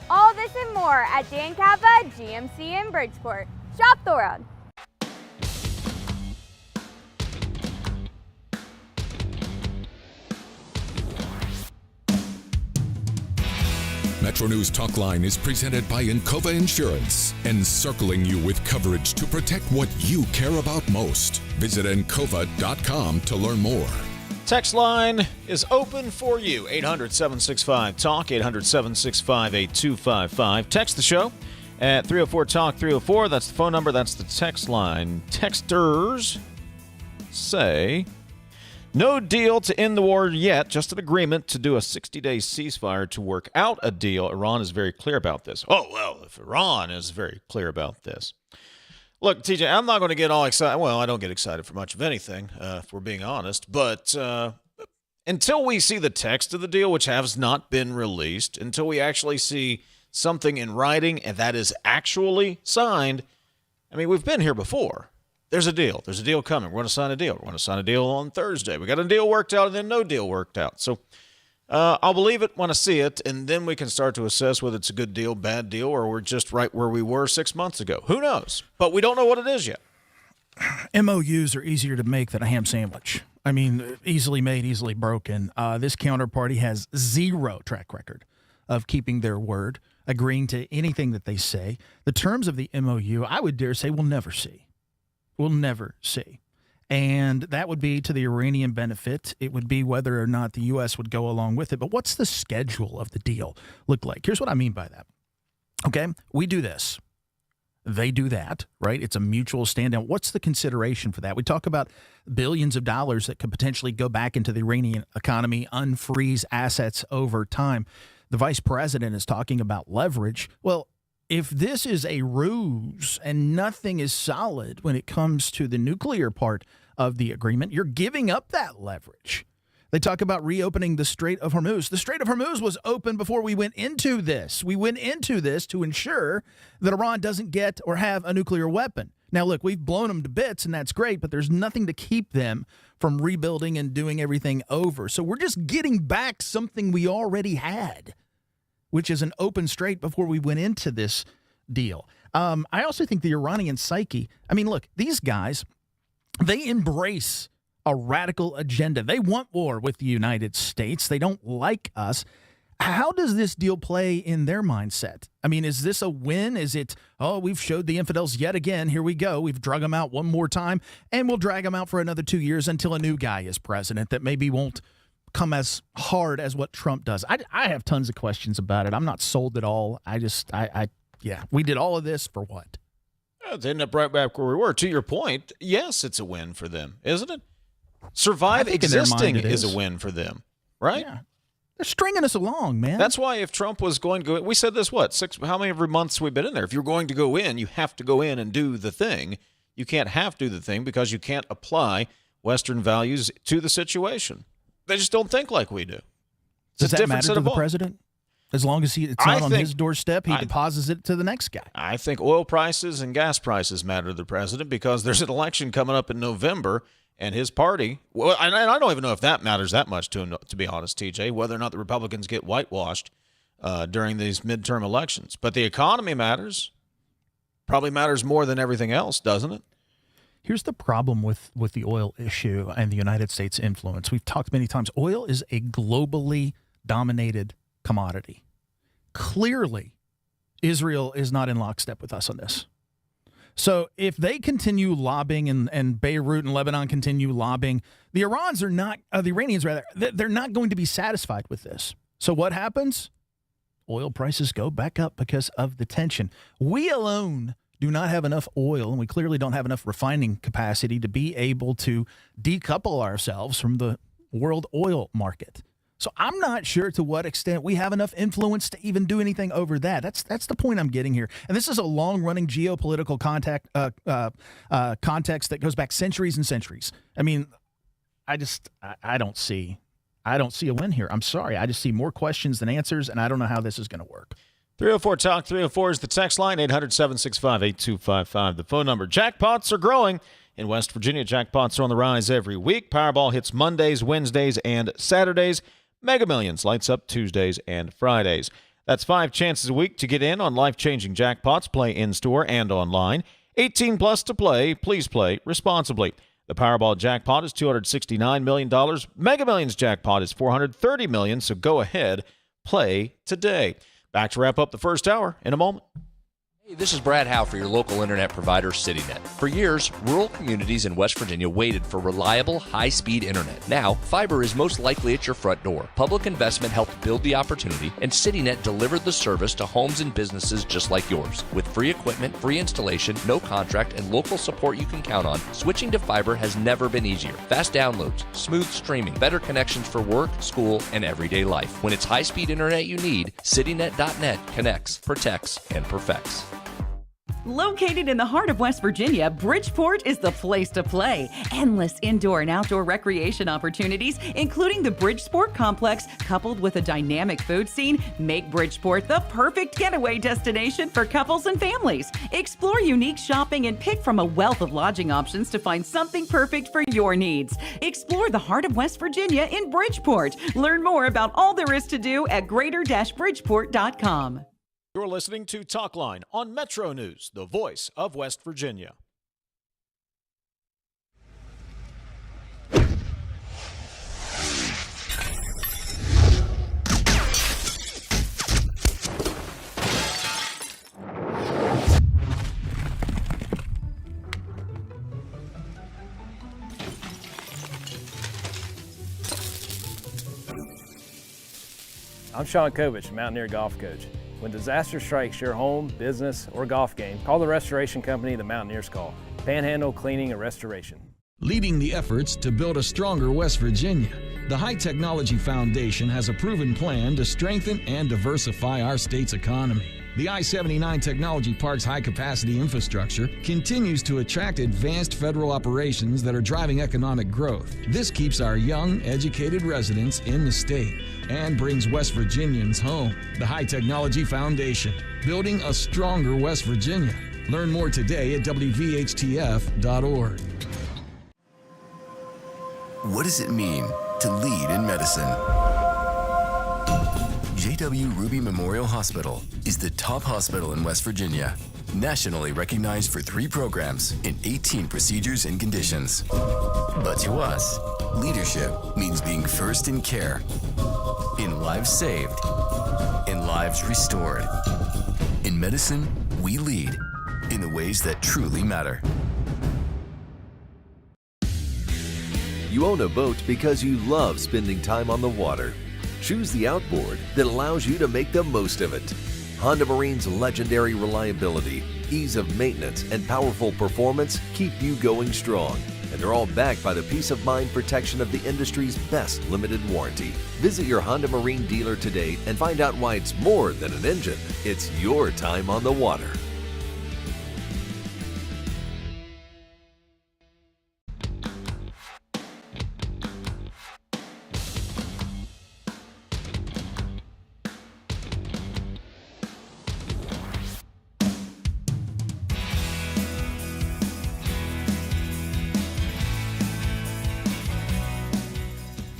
All this and more at Dan Cava GMC in Bridgeport. Shop the world. Metro News Talkline is presented by Encova Insurance, encircling you with coverage to protect what you care about most. Visit Encova.com to learn more. Text line is open for you. 800-765-TALK, 800-765-8255. Text the show at 304-TALK-304. That's the phone number. That's the text line. Texters say, no deal to end the war yet, just an agreement to do a 60-day ceasefire to work out a deal. Iran is very clear about this. Oh, well, if Iran is very clear about this. Look, TJ, I'm not going to get all excited. Well, I don't get excited for much of anything, if we're being honest. But until we see the text of the deal, which has not been released, until we actually see something in writing and that is actually signed, I mean, we've been here before. There's a deal. There's a deal coming. We're going to sign a deal. We're going to sign a deal on Thursday. We got a deal worked out and then no deal worked out. So I'll believe it when I see it, and then we can start to assess whether it's a good deal, bad deal, or we're just right where we were 6 months ago. Who knows? But we don't know what it is yet. MOUs are easier to make than a ham sandwich. I mean, easily made, easily broken. This counterparty has zero track record of keeping their word, agreeing to anything that they say. The terms of the MOU, I would dare say, we'll never see. We'll never see. And that would be to the Iranian benefit. It would be whether or not the U.S. would go along with it. But what's the schedule of the deal look like? Here's what I mean by that. Okay, we do this. They do that, right? It's a mutual stand-down. What's the consideration for that? We talk about billions of dollars that could potentially go back into the Iranian economy, unfreeze assets over time. The vice president is talking about leverage. Well, if this is a ruse and nothing is solid when it comes to the nuclear part of the agreement, you're giving up that leverage. They talk about reopening the Strait of Hormuz. The Strait of Hormuz was open before we went into this. We went into this to ensure that Iran doesn't get or have a nuclear weapon. Now, look, we've blown them to bits, and that's great, but there's nothing to keep them from rebuilding and doing everything over. So we're just getting back something we already had, which is an open strait before we went into this deal. I also think the Iranian psyche, I mean, look, these guys, they embrace a radical agenda. They want war with the United States. They don't like us. How does this deal play in their mindset? I mean, is this a win? Is it, oh, we've showed the infidels yet again. Here we go. We've drug them out one more time, and we'll drag them out for another 2 years until a new guy is president that maybe won't come as hard as what Trump does. I have tons of questions about it. I'm not sold at all. Yeah, we did all of this for what? They end up right back where we were. To your point, yes, it's a win for them, isn't it? Survive existing is a win for them, right? Yeah. They're stringing us along, man. That's why if Trump was going to go, we said this, how many months we've been in there? If you're going to go in, you have to go in and do the thing. You can't have to do the thing because you can't apply Western values to the situation. They just don't think like we do. Does that matter to the president? As long as it's not on his doorstep, he deposits it to the next guy. I think oil prices and gas prices matter to the president because there's an election coming up in November, and his party, well, and I don't even know if that matters that much to him, to be honest, TJ, whether or not the Republicans get whitewashed during these midterm elections. But the economy matters. Probably matters more than everything else, doesn't it? Here's the problem with the oil issue and the United States influence. We've talked many times. Oil is a globally dominated commodity. Clearly, Israel is not in lockstep with us on this. So if they continue lobbying and Beirut and Lebanon continue lobbying, the Iranians are not, they're not going to be satisfied with this. So what happens? Oil prices go back up because of the tension. We alone do not have enough oil, and we clearly don't have enough refining capacity to be able to decouple ourselves from the world oil market. So I'm not sure to what extent we have enough influence to even do anything over that. That's the point I'm getting here. And this is a long-running geopolitical context that goes back centuries and centuries. I mean, I don't see a win here. I'm sorry. I just see more questions than answers, and I don't know how this is going to work. 304-TALK, 304 is the text line, 800-765-8255. The phone number. Jackpots are growing. In West Virginia, jackpots are on the rise every week. Powerball hits Mondays, Wednesdays, and Saturdays. Mega Millions lights up Tuesdays and Fridays. That's 5 chances a week to get in on life-changing jackpots. Play in-store and online. 18 plus to play. Please play responsibly. The Powerball jackpot is $269 million. Mega Millions jackpot is $430 million, so go ahead, play today. Back to wrap up the first hour in a moment. This is Brad Howe for your local internet provider, CityNet. For years, rural communities in West Virginia waited for reliable, high-speed internet. Now, fiber is most likely at your front door. Public investment helped build the opportunity, and CityNet delivered the service to homes and businesses just like yours. With free equipment, free installation, no contract, and local support you can count on, switching to fiber has never been easier. Fast downloads, smooth streaming, better connections for work, school, and everyday life. When it's high-speed internet you need, CityNet.net connects, protects, and perfects. Located in the heart of West Virginia, Bridgeport is the place to play. Endless indoor and outdoor recreation opportunities, including the Bridgeport Complex, coupled with a dynamic food scene, make Bridgeport the perfect getaway destination for couples and families. Explore unique shopping and pick from a wealth of lodging options to find something perfect for your needs. Explore the heart of West Virginia in Bridgeport. Learn more about all there is to do at greater-bridgeport.com. You're listening to Talkline on Metro News, the voice of West Virginia. I'm Sean Kovich, Mountaineer Golf Coach. When disaster strikes your home, business, or golf game, call the restoration company the Mountaineers call. Panhandle Cleaning and Restoration. Leading the efforts to build a stronger West Virginia, the High Technology Foundation has a proven plan to strengthen and diversify our state's economy. The I-79 Technology Park's high-capacity infrastructure continues to attract advanced federal operations that are driving economic growth. This keeps our young, educated residents in the state and brings West Virginians home. The High Technology Foundation, building a stronger West Virginia. Learn more today at WVHTF.org. What does it mean to lead in medicine? J.W. Ruby Memorial Hospital is the top hospital in West Virginia, nationally recognized for 3 programs and 18 procedures and conditions. But to us, leadership means being first in care, in lives saved, in lives restored. In medicine, we lead in the ways that truly matter. You own a boat because you love spending time on the water. Choose the outboard that allows you to make the most of it. Honda Marine's legendary reliability, ease of maintenance, and powerful performance keep you going strong. And they're all backed by the peace of mind protection of the industry's best limited warranty. Visit your Honda Marine dealer today and find out why it's more than an engine. It's your time on the water.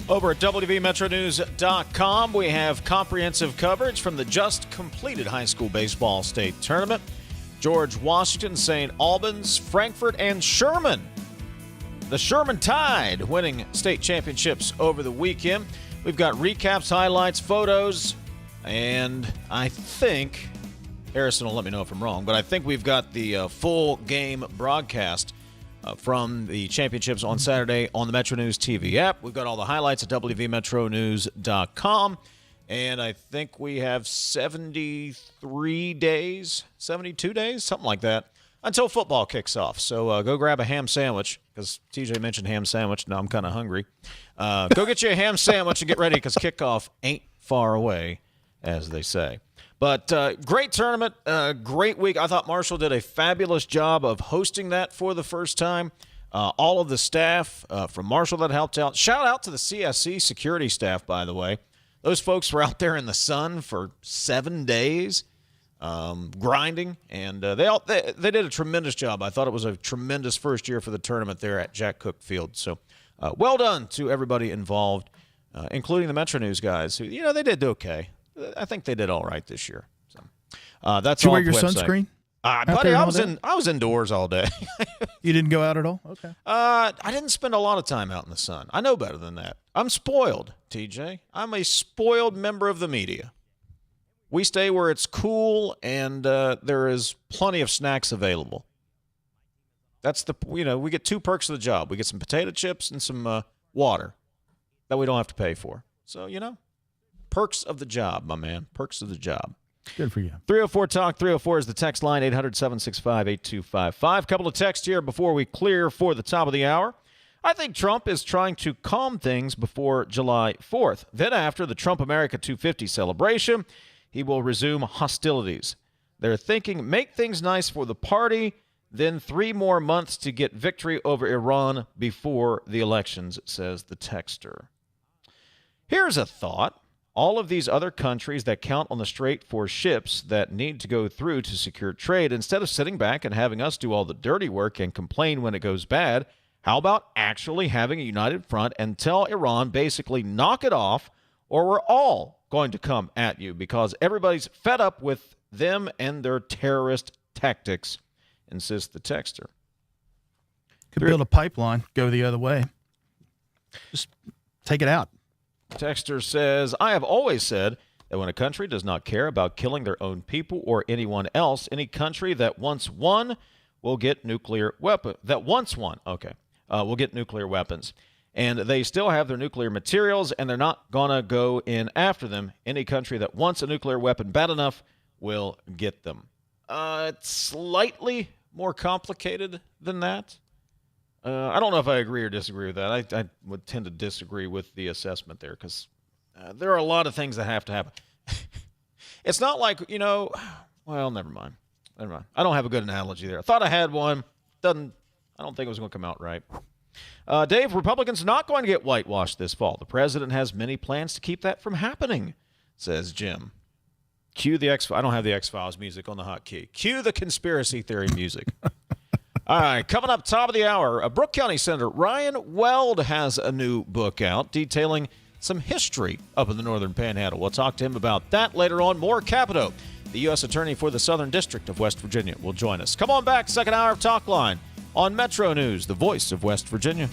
Over at WVMetroNews.com, we have comprehensive coverage from the just completed high school baseball state tournament. George Washington, St. Albans, Frankfort, and Sherman. The Sherman Tide winning state championships over the weekend. We've got recaps, highlights, photos, and I think, Harrison will let me know if I'm wrong, but I think we've got the full game broadcast from the championships on Saturday on the Metro News TV app. We've got all the highlights at WVMetroNews.com. And I think we have 73 days, 72 days, something like that, until football kicks off. So go grab a ham sandwich, because TJ mentioned ham sandwich. Now I'm kind of hungry. Go get you a ham sandwich and get ready, because kickoff ain't far away, as they say. But great tournament, great week. I thought Marshall did a fabulous job of hosting that for the first time. All of the staff from Marshall that helped out. Shout out to the CSC security staff, by the way. Those folks were out there in the sun for 7 days grinding, and they did a tremendous job. I thought it was a tremendous first year for the tournament there at Jack Cook Field. So well done to everybody involved, including the Metro News guys, who, they did okay. I think they did all right this year. So that's did you all. wear your sunscreen? Buddy, I was indoors all day. You didn't go out at all? Okay. I didn't spend a lot of time out in the sun. I know better than that. I'm spoiled, TJ. I'm a spoiled member of the media. We stay where it's cool and there is plenty of snacks available. That's we get 2 perks of the job. We get some potato chips and some water that we don't have to pay for. So, perks of the job, my man. Perks of the job. Good for you. 304 Talk 304 is the text line, 800-765-8255. Couple of texts here before we clear for the top of the hour. I think Trump is trying to calm things before July 4th. Then after the Trump America 250 celebration, he will resume hostilities. They're thinking make things nice for the party, then 3 more months to get victory over Iran before the elections, says the texter. Here's a thought. All of these other countries that count on the strait for ships that need to go through to secure trade, instead of sitting back and having us do all the dirty work and complain when it goes bad, how about actually having a united front and tell Iran basically knock it off or we're all going to come at you because everybody's fed up with them and their terrorist tactics, insists the texter. Could build a pipeline, go the other way. Just take it out. Texter says, I have always said that when a country does not care about killing their own people or anyone else, any country that once won will get nuclear weapons. Will get nuclear weapons. And they still have their nuclear materials, and they're not going to go in after them. Any country that wants a nuclear weapon bad enough will get them. It's slightly more complicated than that. I don't know if I agree or disagree with that. I would tend to disagree with the assessment there because there are a lot of things that have to happen. It's not like, well, never mind. I don't have a good analogy there. I thought I had one. I don't think it was going to come out right. Dave, Republicans are not going to get whitewashed this fall. The president has many plans to keep that from happening, says Jim. Cue the I don't have the X-Files music on the hotkey. Cue the conspiracy theory music. All right, coming up top of the hour, Brooke County Senator Ryan Weld has a new book out detailing some history up in the Northern Panhandle. We'll talk to him about that later on. More Capito, the U.S. Attorney for the Southern District of West Virginia, will join us. Come on back, second hour of Talkline on Metro News, the voice of West Virginia.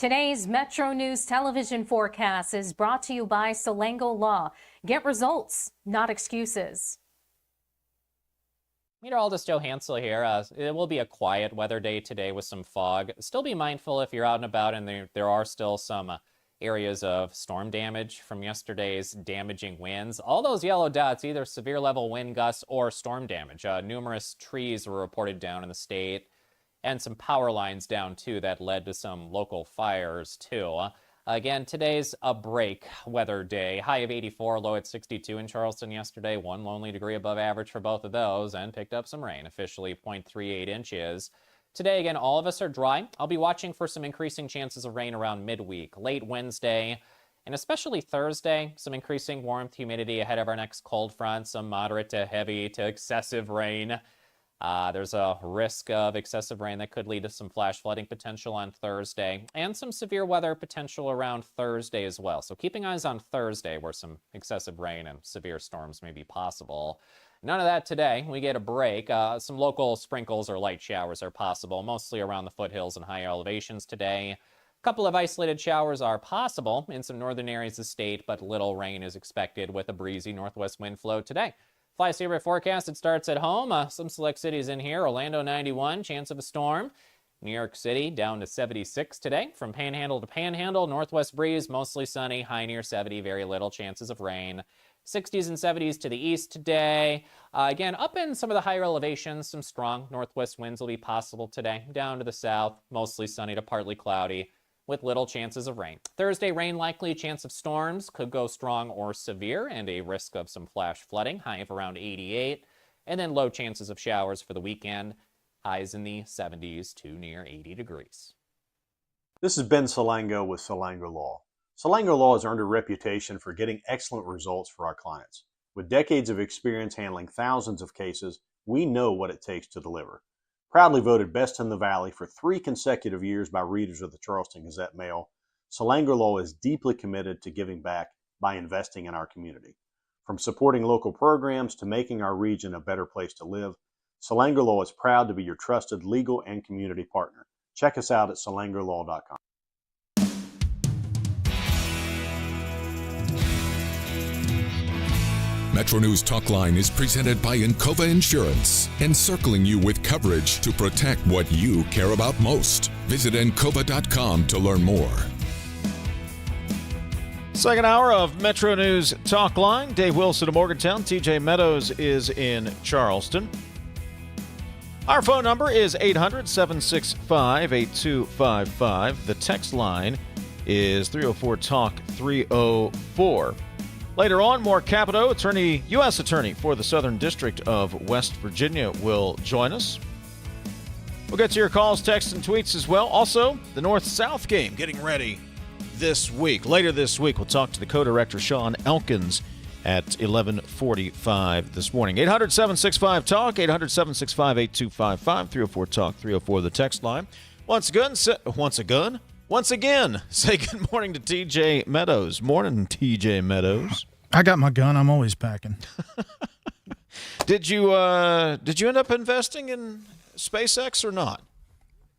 Today's Metro News television forecast is brought to you by Salango Law. Get results, not excuses. Meteorologist Joe Hansel here. It will be a quiet weather day today with some fog. Still be mindful if you're out and about and there are still some areas of storm damage from yesterday's damaging winds. All those yellow dots, either severe level wind gusts or storm damage. Numerous trees were reported down in the state and some power lines down too that led to some local fires too. Again, today's a break weather day. High of 84, low at 62 in Charleston yesterday. 1 lonely degree above average for both of those, and picked up some rain, officially 0.38 inches. Today, again, all of us are dry. I'll be watching for some increasing chances of rain around midweek, late Wednesday, and especially Thursday. Some increasing warmth, humidity ahead of our next cold front, some moderate to heavy to excessive rain. There's a risk of excessive rain that could lead to some flash flooding potential on Thursday and some severe weather potential around Thursday as well. So keeping eyes on Thursday where some excessive rain and severe storms may be possible. None of that today. We get a break. Some local sprinkles or light showers are possible, mostly around the foothills and higher elevations today. A couple of isolated showers are possible in some northern areas of the state, but little rain is expected with a breezy northwest wind flow today. Fly Saver forecast, it starts at home. Some select cities in here. Orlando 91, chance of a storm. New York City down to 76 today. From Panhandle to Panhandle, northwest breeze, mostly sunny, high near 70, very little chances of rain. 60s and 70s to the east today. Again, up in some of the higher elevations, some strong northwest winds will be possible today. Down to the south, mostly sunny to partly cloudy, with little chances of rain. Thursday, rain likely, chance of storms, could go strong or severe, and a risk of some flash flooding, high of around 88, and then low chances of showers for the weekend, highs in the 70s to near 80 degrees. This is Ben Salango with Salango Law. Salango Law has earned a reputation for getting excellent results for our clients. With decades of experience handling thousands of cases, we know what it takes to deliver. Proudly voted Best in the Valley for 3 consecutive years by readers of the Charleston Gazette-Mail, Salango Law is deeply committed to giving back by investing in our community. From supporting local programs to making our region a better place to live, Salango Law is proud to be your trusted legal and community partner. Check us out at salangolaw.com. MetroNews Talkline is presented by Encova Insurance, encircling you with coverage to protect what you care about most. Visit Encova.com to learn more. Second hour of Metro News Talkline. Dave Wilson of Morgantown. TJ Meadows is in Charleston. Our phone number is 800-765-8255. The text line is 304-TALK-304. Later on, more Capito, U.S. Attorney for the Southern District of West Virginia, will join us. We'll get to your calls, texts, and tweets as well. Also, the North-South game getting ready this week. Later this week, we'll talk to the co-director, Shann Elkins, at 11:45 this morning. 800-765-TALK, 800-765-8255, 304-TALK-304, the text line. Once again, say good morning to TJ Meadows. Morning, TJ Meadows. I got my gun. I'm always packing. Did you end up investing in SpaceX or not?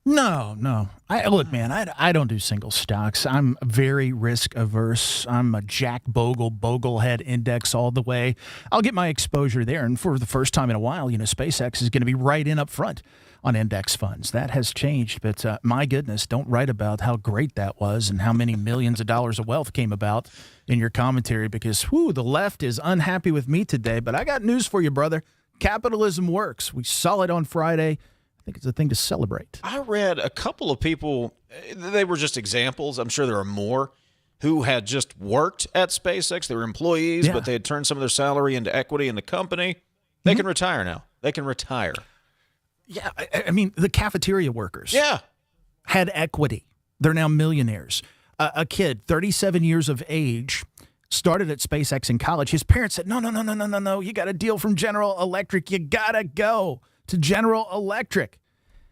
No. Look, man, I don't do single stocks. I'm very risk averse. I'm a Jack Boglehead index all the way. I'll get my exposure there. And for the first time in a while, SpaceX is going to be right in up front on index funds. That has changed, but my goodness, don't write about how great that was and how many millions of dollars of wealth came about in your commentary because, the left is unhappy with me today. But I got news for you, brother. Capitalism works. We saw it on Friday. I think it's a thing to celebrate. I read a couple of people, they were just examples. I'm sure there are more who had just worked at SpaceX. They were employees, but they had turned some of their salary into equity in the company. They can retire now. They can retire. Yeah, I mean, the cafeteria workers had equity. They're now millionaires. A kid, 37 years of age, started at SpaceX in college. His parents said, no. You got a deal from General Electric. You got to go to General Electric.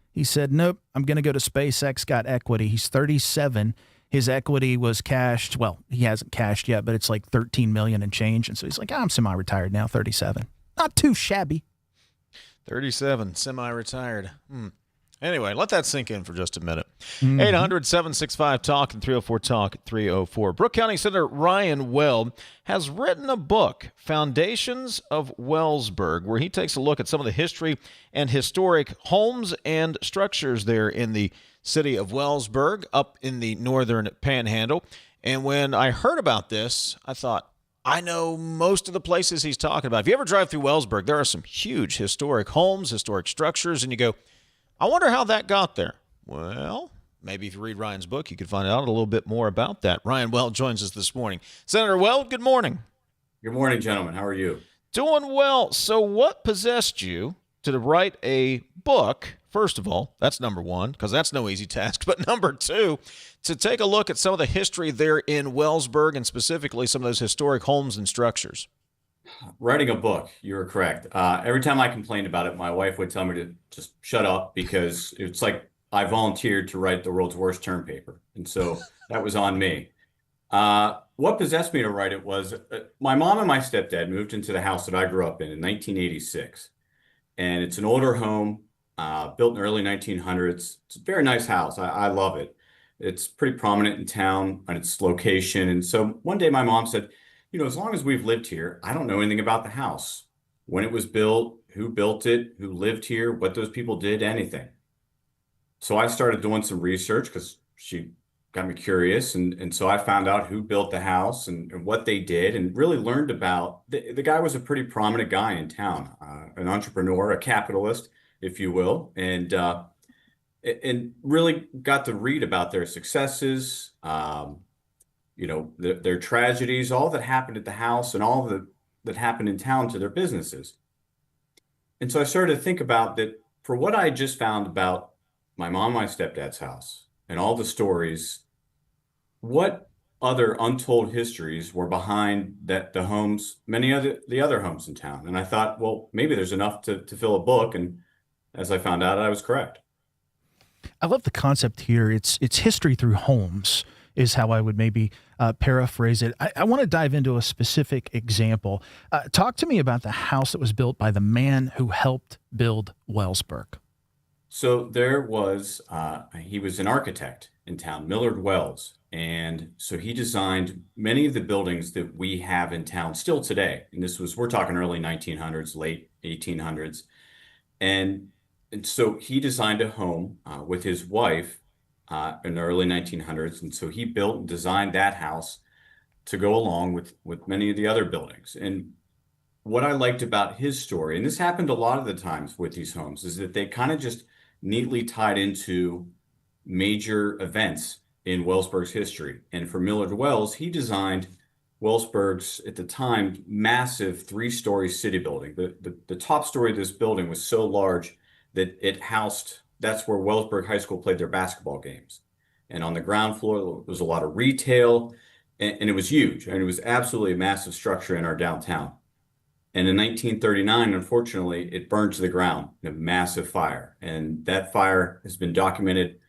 He said, nope, I'm going to go to SpaceX, got equity. He's 37. His equity was cashed. Well, he hasn't cashed yet, but it's like $13 million and change. And so he's like, I'm semi-retired now, 37. Not too shabby. 37, semi-retired. Anyway, let that sink in for just a minute. 800-765-TALK and 304-TALK-304. Brooke County Senator Ryan Weld has written a book, Foundations of Wellsburg, where he takes a look at some of the history and historic homes and structures there in the city of Wellsburg, up in the northern Panhandle. And when I heard about this, I thought, I know most of the places he's talking about. If you ever drive through Wellsburg, there are some huge historic homes, historic structures, and you go, I wonder how that got there. Well, maybe if you read Ryan's book, you can find out a little bit more about that. Ryan Weld joins us this morning. Senator Weld, good morning. Good morning, gentlemen. How are you? Doing well. So what possessed you to write a book, first of all? That's number one, because that's no easy task. But number two, to take a look at some of the history there in Wellsburg and specifically some of those historic homes and structures. Writing a book, you were correct. Every time I complained about it, my wife would tell me to just shut up because it's like I volunteered to write the world's worst term paper. And so that was on me. What possessed me to write it was my mom and my stepdad moved into the house that I grew up in 1986. And it's an older home, built in the early 1900s. It's a very nice house. I love it. It's pretty prominent in town on its location. And so one day my mom said, you know, as long as we've lived here, I don't know anything about the house. When it was built, who built it, who lived here, what those people did, anything. So I started doing some research because she got me curious. And so I found out who built the house and what they did and really learned about, the guy was a pretty prominent guy in town, an entrepreneur, a capitalist, if you will. And really got to read about their successes, you know, their tragedies, all that happened at the house and all that happened in town to their businesses. And so I started to think about that for what I just found about my mom and my stepdad's house and all the stories, what other untold histories were behind the homes, many of the other homes in town. And I thought, well, maybe there's enough to fill a book. And as I found out, I was correct. I love the concept here. It's history through homes is how I would maybe paraphrase it. I want to dive into a specific example. Talk to me about the house that was built by the man who helped build Wellsburg. So there was, he was an architect in town, Millard Wells. And so he designed many of the buildings that we have in town still today. And we're talking early 1900s, late 1800s. And so he designed a home with his wife in the early 1900s. And so he built and designed that house to go along with many of the other buildings. And what I liked about his story, and this happened a lot of the times with these homes, is that they kind of just neatly tied into major events in Wellsburg's history. And for Millard Wells, he designed Wellsburg's, at the time, massive 3-story city building. The top story of this building was so large that it housed, that's where Wellsburg High School played their basketball games. And on the ground floor, there was a lot of retail, and it was huge. And it was absolutely a massive structure in our downtown. And in 1939, unfortunately, it burned to the ground in a massive fire. And that fire has been documented,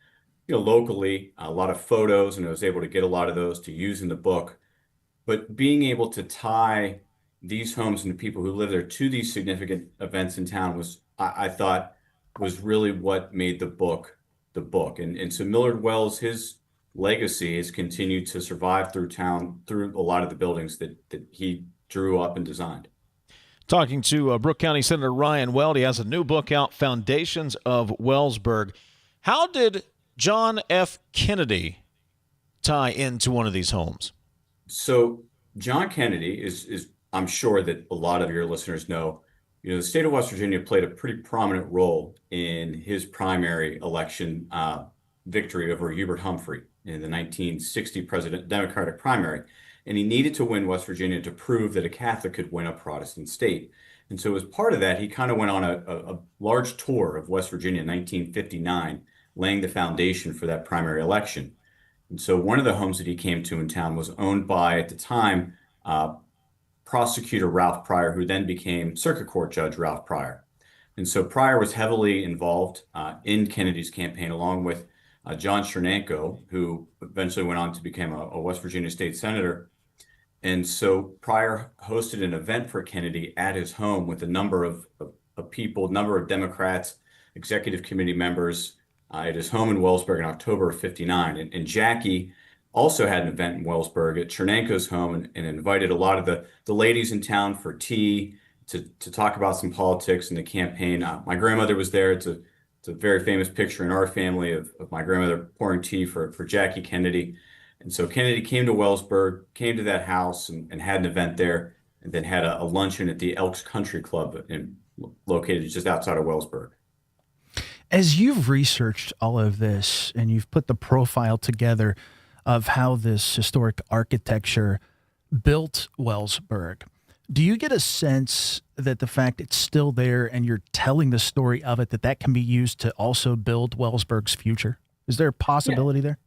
you know, locally, a lot of photos, and I was able to get a lot of those to use in the book. But being able to tie these homes and the people who live there to these significant events in town was, I thought, was really what made the book the book. And so Millard Wells, his legacy has continued to survive through town, through a lot of the buildings that he drew up and designed. Talking to Brooke County Senator Ryan Weld. He has a new book out, Foundations of Wellsburg. How did John F. Kennedy tie into one of these homes? So John Kennedy is I'm sure that a lot of your listeners know, you know, the state of West Virginia played a pretty prominent role in his primary election victory over Hubert Humphrey in the 1960 president Democratic primary. And he needed to win West Virginia to prove that a Catholic could win a Protestant state. And so as part of that, he kind of went on a large tour of West Virginia in 1959, laying the foundation for that primary election. And so one of the homes that he came to in town was owned by, at the time, prosecutor Ralph Pryor, who then became circuit court judge Ralph Pryor. And so Pryor was heavily involved in Kennedy's campaign, along with John Chernenko, who eventually went on to become a West Virginia state senator. And so Pryor hosted an event for Kennedy at his home with a number of people, a number of Democrats, executive committee members, at his home in Wellsburg in October of '59. And Jackie also had an event in Wellsburg at Chernenko's home and invited a lot of the ladies in town for tea to talk about some politics and the campaign. My grandmother was there. It's a very famous picture in our family of my grandmother pouring tea for Jackie Kennedy. And so Kennedy came to Wellsburg, came to that house and had an event there, and then had a luncheon at the Elks Country Club located just outside of Wellsburg. As you've researched all of this and you've put the profile together of how this historic architecture built Wellsburg, do you get a sense that the fact it's still there and you're telling the story of it, that can be used to also build Wellsburg's future? Is there a possibility there?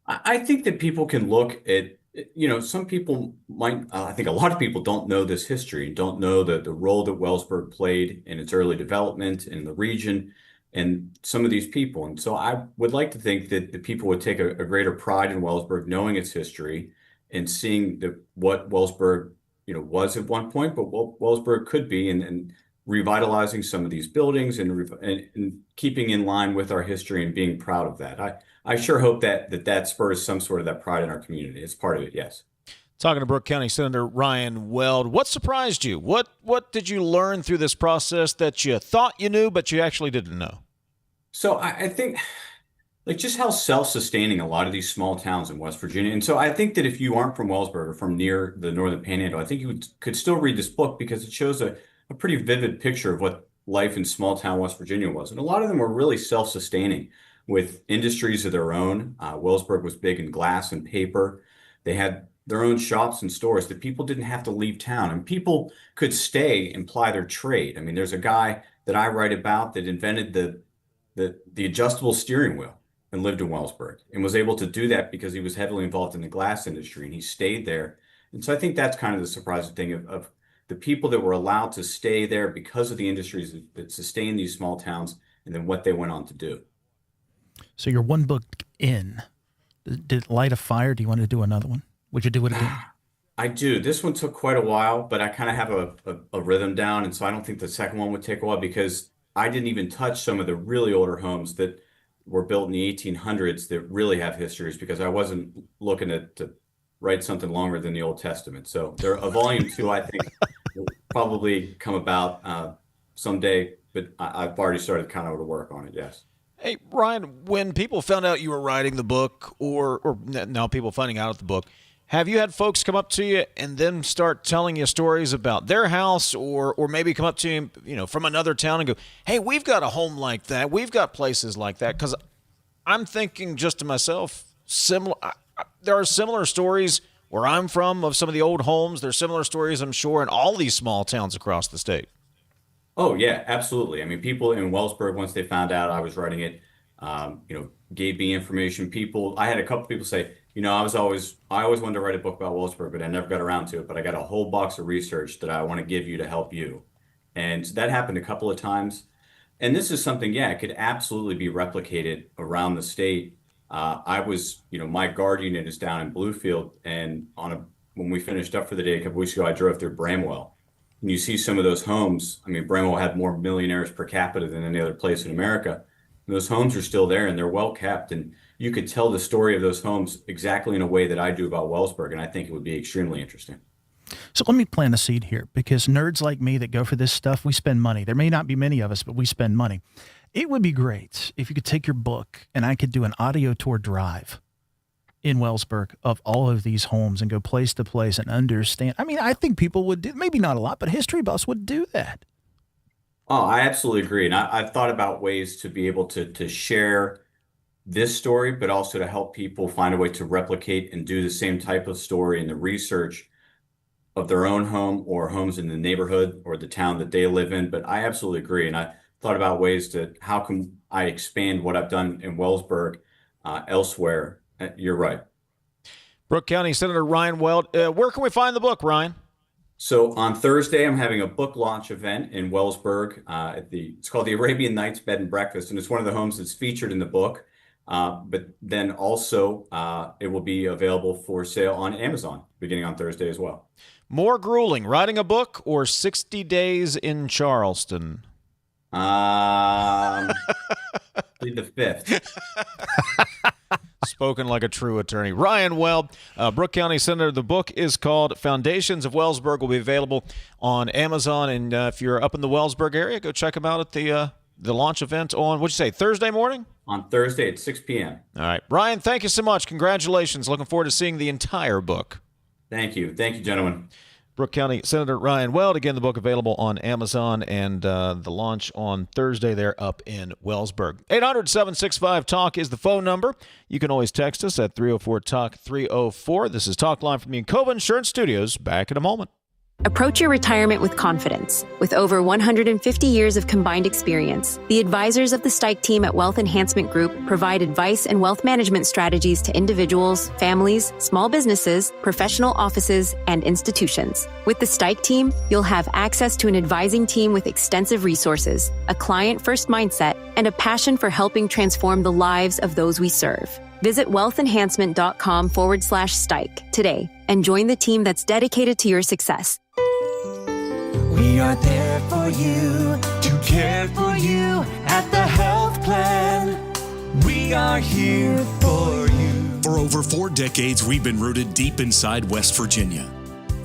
I think that people can look at, some people might, I think a lot of people don't know this history, don't know the role that Wellsburg played in its early development in the region and some of these people. And so I would like to think that the people would take a greater pride in Wellsburg, knowing its history and seeing what Wellsburg was at one point, but what Wellsburg could be, and revitalizing some of these buildings and keeping in line with our history and being proud of that. I sure hope that spurs some sort of that pride in our community. It's part of it, yes. Talking to Brooke County Senator Ryan Weld, what surprised you? What did you learn through this process that you thought you knew, but you actually didn't know? So I think just how self-sustaining a lot of these small towns in West Virginia. And so I think that if you aren't from Wellsburg or from near the Northern Panhandle, I think you could still read this book because it shows a pretty vivid picture of what life in small town West Virginia was. And a lot of them were really self-sustaining with industries of their own. Wellsburg was big in glass and paper. They had their own shops and stores that people didn't have to leave town, and people could stay and ply their trade. I mean, there's a guy that I write about that invented the adjustable steering wheel and lived in Wellsburg and was able to do that because he was heavily involved in the glass industry and he stayed there. And so I think that's kind of the surprising thing of the people that were allowed to stay there because of the industries that sustain these small towns and then what they went on to do. So you're one book in. Did it light a fire? Do you want to do another one? Would you do it again? I do. This one took quite a while, but I kind of have a rhythm down. And so I don't think the second one would take a while because I didn't even touch some of the really older homes that were built in the 1800s that really have histories, because I wasn't looking to write something longer than the Old Testament. So there, a volume 2, I think, will probably come about someday, but I've already started kind of to work on it, yes. Hey, Ryan, when people found out you were writing the book, or now people finding out the book, have you had folks come up to you and then start telling you stories about their house, or maybe come up to you, from another town and go, hey, we've got a home like that. We've got places like that. Because I'm thinking just to myself, there are similar stories where I'm from of some of the old homes. There's similar stories, I'm sure, in all these small towns across the state. Oh, yeah, absolutely. I mean, people in Wellsburg, once they found out I was writing it, gave me information. I had a couple people say, I always wanted to write a book about Wellsburg, but I never got around to it. But I got a whole box of research that I want to give you to help you. And that happened a couple of times. And this is something, it could absolutely be replicated around the state. I was, my guard unit is down in Bluefield, and when we finished up for the day a couple weeks ago, I drove through Bramwell. And you see some of those homes. I mean, Bramwell had more millionaires per capita than any other place in America. And those homes are still there and they're well kept. And you could tell the story of those homes exactly in a way that I do about Wellsburg. And I think it would be extremely interesting. So let me plant a seed here, because nerds like me that go for this stuff, we spend money. There may not be many of us, but we spend money. It would be great if you could take your book and I could do an audio tour drive in Wellsburg of all of these homes and go place to place and understand. I mean, I think people would do, maybe not a lot, but history buffs would do that. Oh, I absolutely agree. And I've thought about ways to be able to share this story, but also to help people find a way to replicate and do the same type of story in the research of their own home or homes in the neighborhood or the town that they live in. But I absolutely agree. And I thought about ways to, how can I expand what I've done in Wellsburg elsewhere? You're right. Brooke County Senator Ryan Weld, where can we find the book, Ryan? So on Thursday, I'm having a book launch event in Wellsburg. It's called the Arabian Nights Bed and Breakfast, and it's one of the homes that's featured in the book. But then also it will be available for sale on Amazon beginning on Thursday as well. More grueling, writing a book or 60 days in Charleston? The actually the 5th. Spoken like a true attorney. Ryan Weld, Brooke County Senator. The book is called Foundations of Wellsburg. Will be available on Amazon. And if you're up in the Wellsburg area, go check them out at the launch event on, what'd you say, Thursday morning? On Thursday at 6 p.m. All right. Ryan, thank you so much. Congratulations. Looking forward to seeing the entire book. Thank you. Thank you, gentlemen. Brooke County Senator Ryan Weld. Again, the book available on Amazon, and the launch on Thursday there up in Wellsburg. 800-765-TALK is the phone number. You can always text us at 304-TALK-304. This is Talkline from the Encova Insurance Studios. Back in a moment. Approach your retirement with confidence. With over 150 years of combined experience, the advisors of the Stike team at Wealth Enhancement Group provide advice and wealth management strategies to individuals, families, small businesses, professional offices, and institutions. With the Stike team, you'll have access to an advising team with extensive resources, a client-first mindset, and a passion for helping transform the lives of those we serve. Visit wealthenhancement.com/Stike today and join the team that's dedicated to your success. We are there for you, to care for you at the health plan. We are here for you. For over 4 decades, we've been rooted deep inside West Virginia.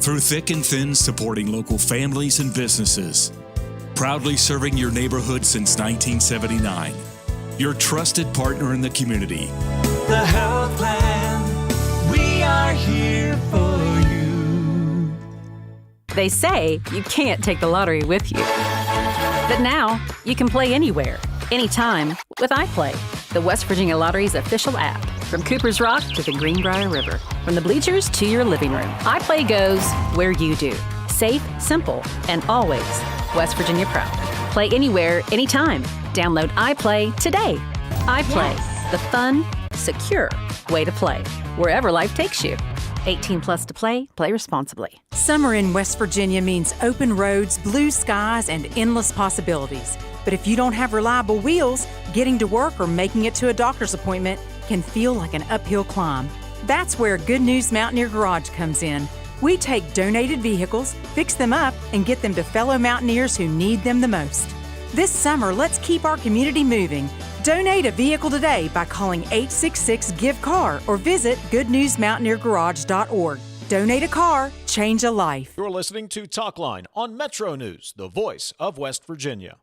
Through thick and thin, supporting local families and businesses. Proudly serving your neighborhood since 1979. Your trusted partner in the community. The health plan. We are here for you. They say you can't take the lottery with you. But now, you can play anywhere, anytime with iPlay, the West Virginia Lottery's official app. From Cooper's Rock to the Greenbrier River, from the bleachers to your living room, iPlay goes where you do. Safe, simple, and always West Virginia proud. Play anywhere, anytime. Download iPlay today. iPlay, the fun, secure way to play, wherever life takes you. 18 plus to play. Play responsibly. Summer in West Virginia means open roads, blue skies, and endless possibilities. But if you don't have reliable wheels, getting to work or making it to a doctor's appointment can feel like an uphill climb. That's where Good News Mountaineer Garage comes in. We take donated vehicles, fix them up, and get them to fellow mountaineers who need them the most. This summer, let's keep our community moving. Donate a vehicle today by calling 866-GIVE-CAR or visit goodnewsmountaineergarage.org. Donate a car, change a life. You're listening to Talkline on Metro News, the voice of West Virginia.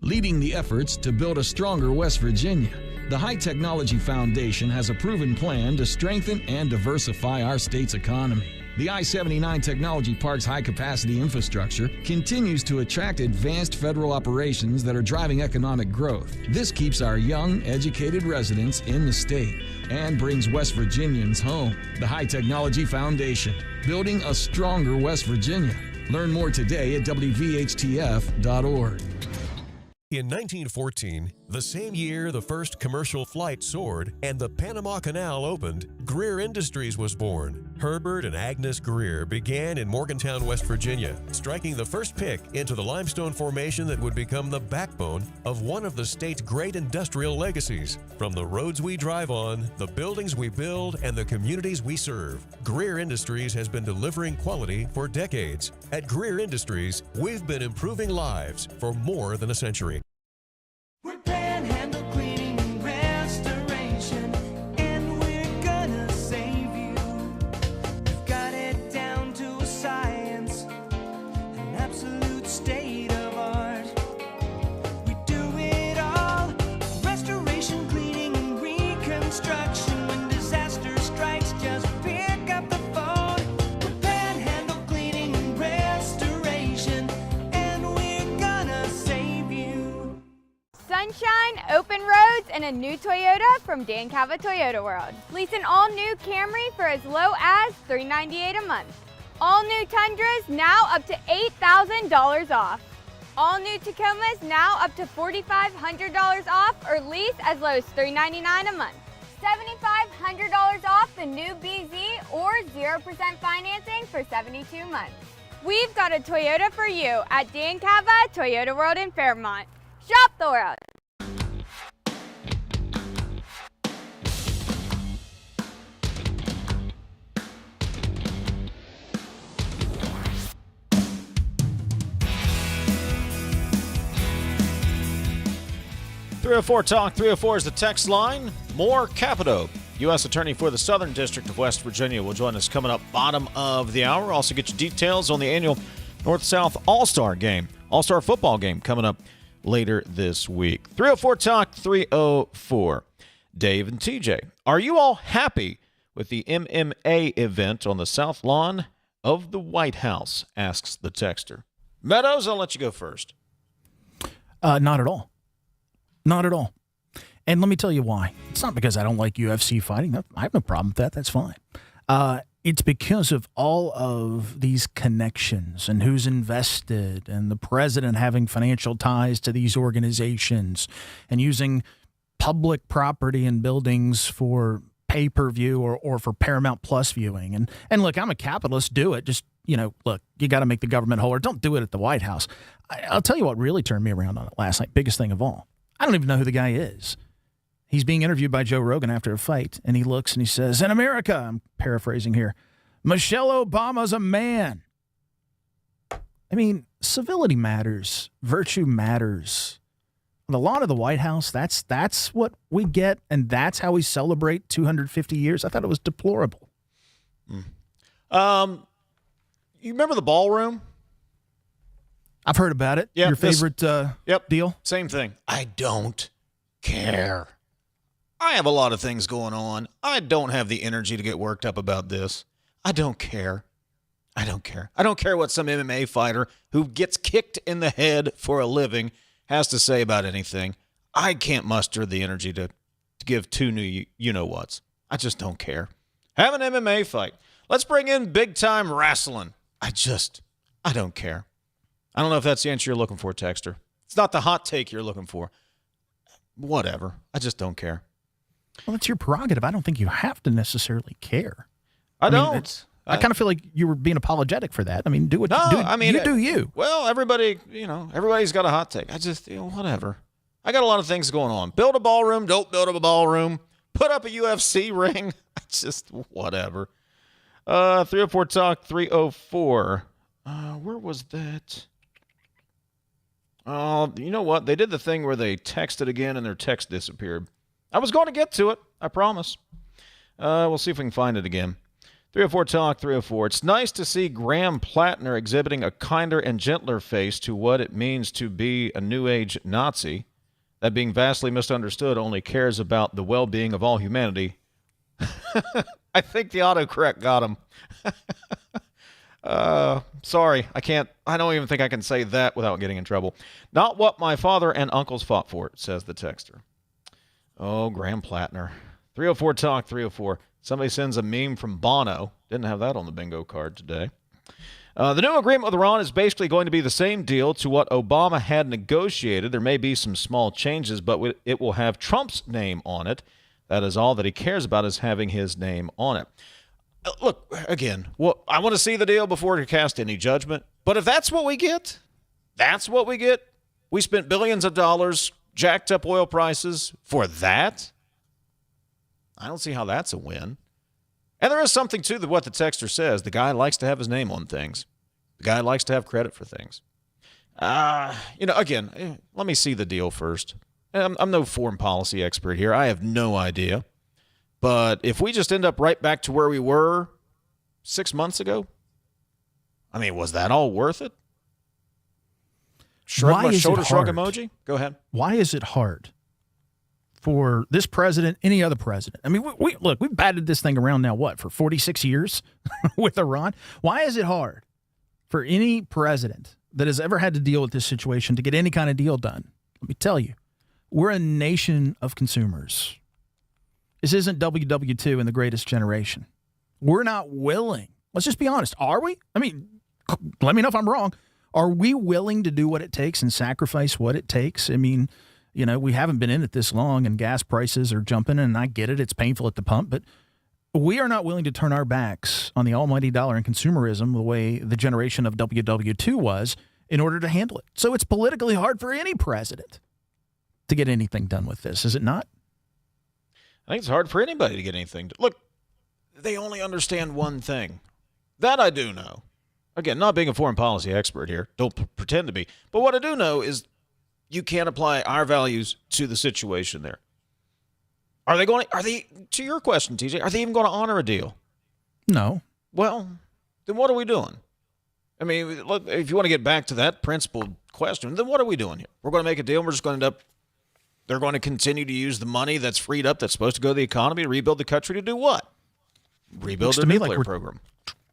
Leading the efforts to build a stronger West Virginia, the High Technology Foundation has a proven plan to strengthen and diversify our state's economy. The I-79 Technology Park's high-capacity infrastructure continues to attract advanced federal operations that are driving economic growth. This keeps our young, educated residents in the state and brings West Virginians home. The High Technology Foundation, building a stronger West Virginia. Learn more today at wvhtf.org. In 1914, the same year the first commercial flight soared and the Panama Canal opened, Greer Industries was born. Herbert and Agnes Greer began in Morgantown, West Virginia, striking the first pick into the limestone formation that would become the backbone of one of the state's great industrial legacies. From the roads we drive on, the buildings we build, and the communities we serve, Greer Industries has been delivering quality for decades. At Greer Industries, we've been improving lives for more than a century. We're Panhandle Cleaning and Restoration, and we're gonna save you. We've got it down to a science, an absolute state of art. We do it all, restoration, cleaning, and reconstruction. When disaster strikes, just pick up the phone. We're Panhandle Cleaning and Restoration, and we're gonna save you. Sunshine, open roads, and a new Toyota from Dan Cava Toyota World. Lease an all-new Camry for as low as $398 a month. All-new Tundras now up to $8,000 off. All-new Tacomas now up to $4,500 off or lease as low as $399 a month. $7,500 off the new BZ or 0% financing for 72 months. We've got a Toyota for you at Dan Cava Toyota World in Fairmont. Shop the world. 304 Talk 304 is the text line. More Capito, U.S. Attorney for the Southern District of West Virginia, will join us coming up bottom of the hour. Also get you details on the annual North-South All-Star game, All-Star football game coming up later this week. 304 Talk 304. Dave and TJ, are you all happy with the MMA event on the South Lawn of the White House? Asks the texter. Meadows, I'll let you go first. Not at all. Not at all. And let me tell you why. It's not because I don't like UFC fighting. I have no problem with that. That's fine. It's because of all of these connections and who's invested and the president having financial ties to these organizations and using public property and buildings for pay-per-view or for Paramount Plus viewing. And look, I'm a capitalist. Do it. Just, look, you got to make the government whole, or don't do it at the White House. I'll tell you what really turned me around on it last night. Biggest thing of all. I don't even know who the guy is. He's being interviewed by Joe Rogan after a fight, and he looks and he says, in America, I'm paraphrasing here, Michelle Obama's a man. I mean, civility matters. Virtue matters. The lawn of the White House, that's what we get, and that's how we celebrate 250 years. I thought it was deplorable. You remember the ballroom? I've heard about it. Yep, Your favorite deal? Same thing. I don't care. I have a lot of things going on. I don't have the energy to get worked up about this. I don't care. I don't care. I don't care what some MMA fighter who gets kicked in the head for a living has to say about anything. I can't muster the energy to give two new you-know-whats. I just don't care. Have an MMA fight. Let's bring in big-time wrestling. I don't care. I don't know if that's the answer you're looking for, texter. It's not the hot take you're looking for. Whatever. I just don't care. Well, that's your prerogative. I don't think you have to necessarily care. I don't. I kind of feel like you were being apologetic for that. I mean, do what you do you. Well, everybody's got a hot take. I just, whatever. I got a lot of things going on. Build a ballroom, don't build a ballroom. Put up a UFC ring. Just whatever. 304 Talk 304. Where was that? Oh, you know what? They did the thing where they texted again and their text disappeared. I was going to get to it. I promise. We'll see if we can find it again. 304 Talk 304. It's nice to see Graham Plattner exhibiting a kinder and gentler face to what it means to be a New Age Nazi. That being vastly misunderstood only cares about the well-being of all humanity. I think the autocorrect got him. Sorry, I don't even think I can say that without getting in trouble. Not what my father and uncles fought for, says the texter. Oh, Graham Plattner. 304 Talk 304. Somebody sends a meme from Bono. Didn't have that on the bingo card today. The new agreement with Iran is basically going to be the same deal to what Obama had negotiated. There may be some small changes, but it will have Trump's name on it. That is all that he cares about, is having his name on it. Look, again, I want to see the deal before to cast any judgment. But if that's what we get, that's what we get. We spent billions of dollars, jacked up oil prices for that. I don't see how that's a win. And there is something to what the texter says. The guy likes to have his name on things. The guy likes to have credit for things. Again, let me see the deal first. I'm no foreign policy expert here. I have no idea. But if we just end up right back to where we were 6 months ago, I mean, was that all worth it? Shoulder shrug emoji? Go ahead. Why is it hard for this president, any other president? I mean, we've batted this thing around now, for 46 years with Iran? Why is it hard for any president that has ever had to deal with this situation to get any kind of deal done? Let me tell you, we're a nation of consumers. This isn't WW2 in The Greatest Generation. We're not willing. Let's just be honest. Are we? I mean, let me know if I'm wrong. Are we willing to do what it takes and sacrifice what it takes? I mean, we haven't been in it this long and gas prices are jumping, and I get it. It's painful at the pump, but we are not willing to turn our backs on the almighty dollar and consumerism the way the generation of WW2 was in order to handle it. So it's politically hard for any president to get anything done with this, is it not? I think it's hard for anybody to get anything. Look, they only understand one thing. That I do know. Again, not being a foreign policy expert here. Don't pretend to be. But what I do know is you can't apply our values to the situation there. Are they, to your question, TJ, are they even going to honor a deal? No. Well, then what are we doing? I mean, look, if you want to get back to that principled question, then what are we doing here? We're going to make a deal and we're just going to end up, they're going to continue to use the money that's freed up that's supposed to go to the economy to rebuild the country to do what? Rebuild their nuclear program.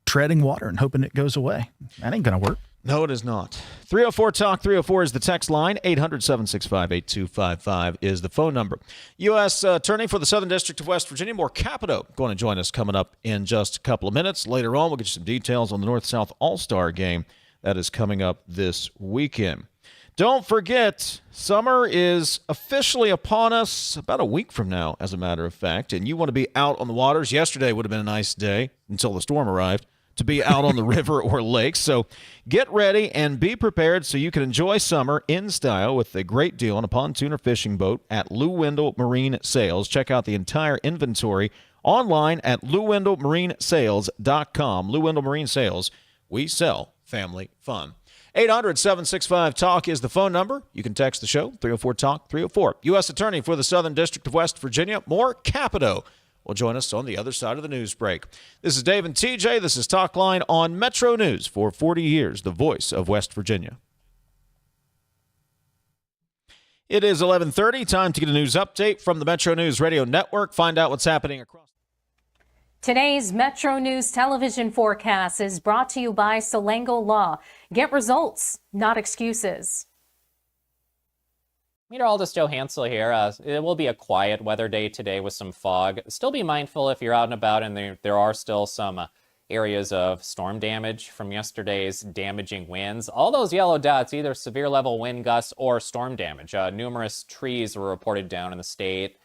Treading water and hoping it goes away. That ain't going to work. No, it is not. 304-TALK, 304 is the text line. 800-765-8255 is the phone number. U.S. Attorney for the Southern District of West Virginia, more Capito, going to join us coming up in just a couple of minutes. Later on, we'll get you some details on the North-South All-Star game that is coming up this weekend. Don't forget, summer is officially upon us about a week from now, as a matter of fact, and you want to be out on the waters. Yesterday would have been a nice day until the storm arrived to be out on the river or lake. So get ready and be prepared so you can enjoy summer in style with a great deal on a pontoon or fishing boat at Lou Wendell Marine Sales. Check out the entire inventory online at LouWendellMarineSales.com. Lou Wendell Marine Sales, we sell family fun. 800-765-TALK is the phone number. You can text the show, 304-TALK, 304. U.S. Attorney for the Southern District of West Virginia, more Capito, will join us on the other side of the news break. This is Dave and TJ. This is Talkline on Metro News for 40 years, the voice of West Virginia. It is 11:30. Time to get a news update from the Metro News Radio Network. Find out what's happening across. Today's Metro News television forecast is brought to you by Salango Law. Get results, not excuses. Meteorologist Joe Hansel here. It will be a quiet weather day today with some fog. Still be mindful if you're out and about and there are still some areas of storm damage from yesterday's damaging winds. All those yellow dots, either severe level wind gusts or storm damage. Numerous trees were reported down in the state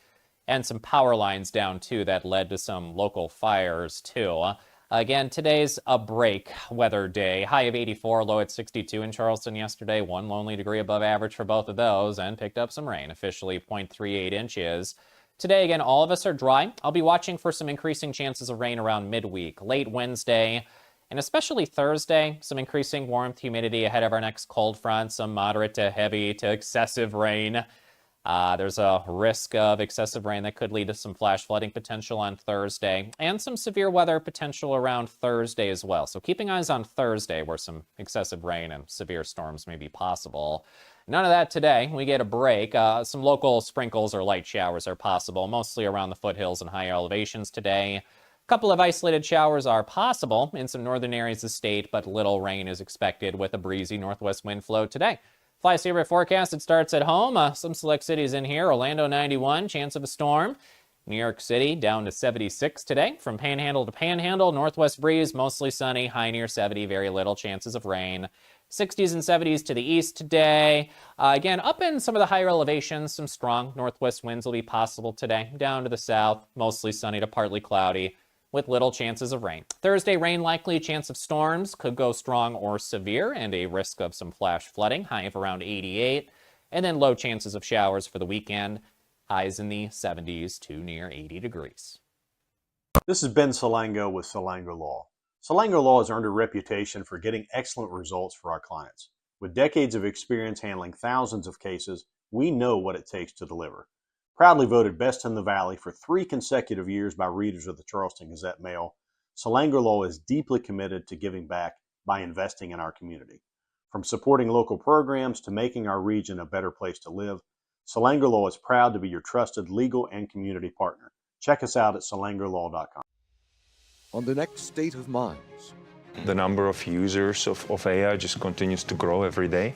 and some power lines down too that led to some local fires too. Again, today's a break weather day. High of 84, low at 62 in Charleston yesterday. One lonely degree above average for both of those, and picked up some rain, officially 0.38 inches. Today, again, all of us are dry. I'll be watching for some increasing chances of rain around midweek, late Wednesday, and especially Thursday. Some increasing warmth, humidity ahead of our next cold front, some moderate to heavy to excessive rain. There's a risk of excessive rain that could lead to some flash flooding potential on Thursday and some severe weather potential around Thursday as well. So keeping eyes on Thursday where some excessive rain and severe storms may be possible. None of that today. We get a break. Some local sprinkles or light showers are possible, mostly around the foothills and higher elevations today. A couple of isolated showers are possible in some northern areas of the state, but little rain is expected with a breezy northwest wind flow today. Fly Saver forecast, it starts at home. Some select cities in here. Orlando 91, chance of a storm. New York City down to 76 today. From Panhandle to Panhandle, northwest breeze, mostly sunny, high near 70, very little chances of rain. 60s and 70s to the east today. Again, up in some of the higher elevations, some strong northwest winds will be possible today. Down to the south, mostly sunny to partly cloudy, with little chances of rain. Thursday, rain likely, chance of storms, could go strong or severe, and a risk of some flash flooding, high of around 88, and then low chances of showers for the weekend, highs in the 70s to near 80 degrees. This is Ben Salango with Salango Law. Salango Law has earned a reputation for getting excellent results for our clients. With decades of experience handling thousands of cases, we know what it takes to deliver. Proudly voted Best in the Valley for 3 consecutive years by readers of the Charleston Gazette-Mail, Salango Law is deeply committed to giving back by investing in our community. From supporting local programs to making our region a better place to live, Salango Law is proud to be your trusted legal and community partner. Check us out at salangolaw.com. On the next State of Minds. The number of users of AI just continues to grow every day,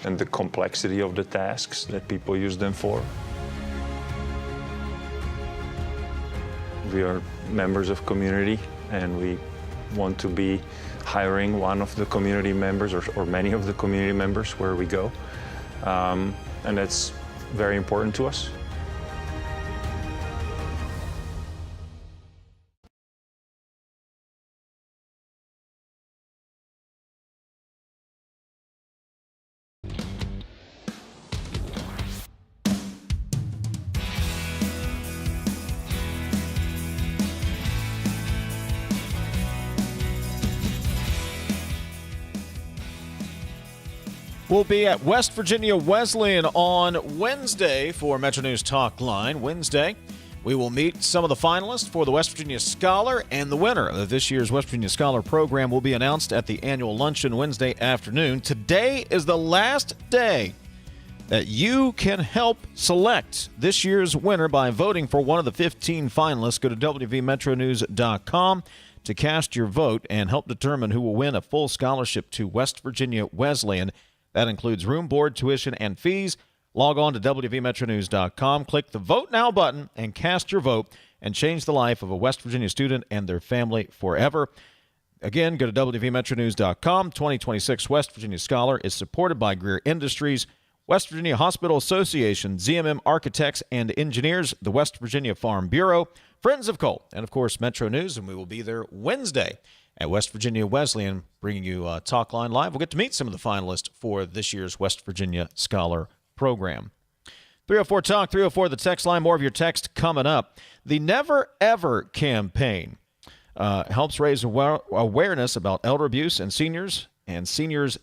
and the complexity of the tasks that people use them for. We are members of community, and we want to be hiring one of the community members or many of the community members where we go. And that's very important to us. We'll be at West Virginia Wesleyan on Wednesday for Metro News Talkline. Wednesday, we will meet some of the finalists for the West Virginia Scholar, and the winner of this year's West Virginia Scholar program will be announced at the annual luncheon Wednesday afternoon. Today is the last day that you can help select this year's winner by voting for one of the 15 finalists. Go to wvmetronews.com to cast your vote and help determine who will win a full scholarship to West Virginia Wesleyan. That includes room, board, tuition, and fees. Log on to wvmetronews.com, click the Vote Now button, and cast your vote and change the life of a West Virginia student and their family forever. Again, go to wvmetronews.com. 2026 West Virginia Scholar is supported by Greer Industries, West Virginia Hospital Association, ZMM Architects and Engineers, the West Virginia Farm Bureau, Friends of Coal, and, of course, Metro News. And we will be there Wednesday at West Virginia Wesleyan, bringing you Talkline Live. We'll get to meet some of the finalists for this year's West Virginia Scholar program. 304 Talk, 304 the text line. More of your text coming up. The Never Ever campaign helps raise awareness about elder abuse and seniors the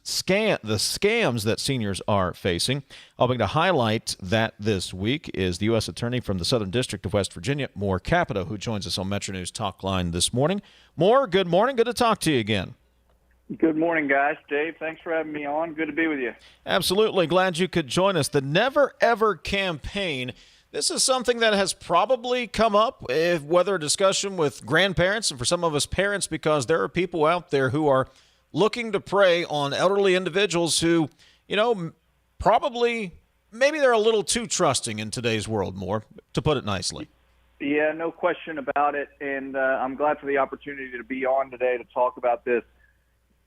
scams that seniors are facing. Helping to highlight that this week is the U.S. Attorney from the Southern District of West Virginia, Capito, who joins us on Metro News Talkline this morning. Good morning. Good to talk to you again. Good morning, guys. Dave, thanks for having me on. Good to be with you. Absolutely. Glad you could join us. The Never Ever campaign. This is something that has probably come up, whether a discussion with grandparents and for some of us parents, because there are people out there who are looking to prey on elderly individuals who, probably, maybe they're a little too trusting in today's world, to put it nicely. Yeah, no question about it. And I'm glad for the opportunity to be on today to talk about this.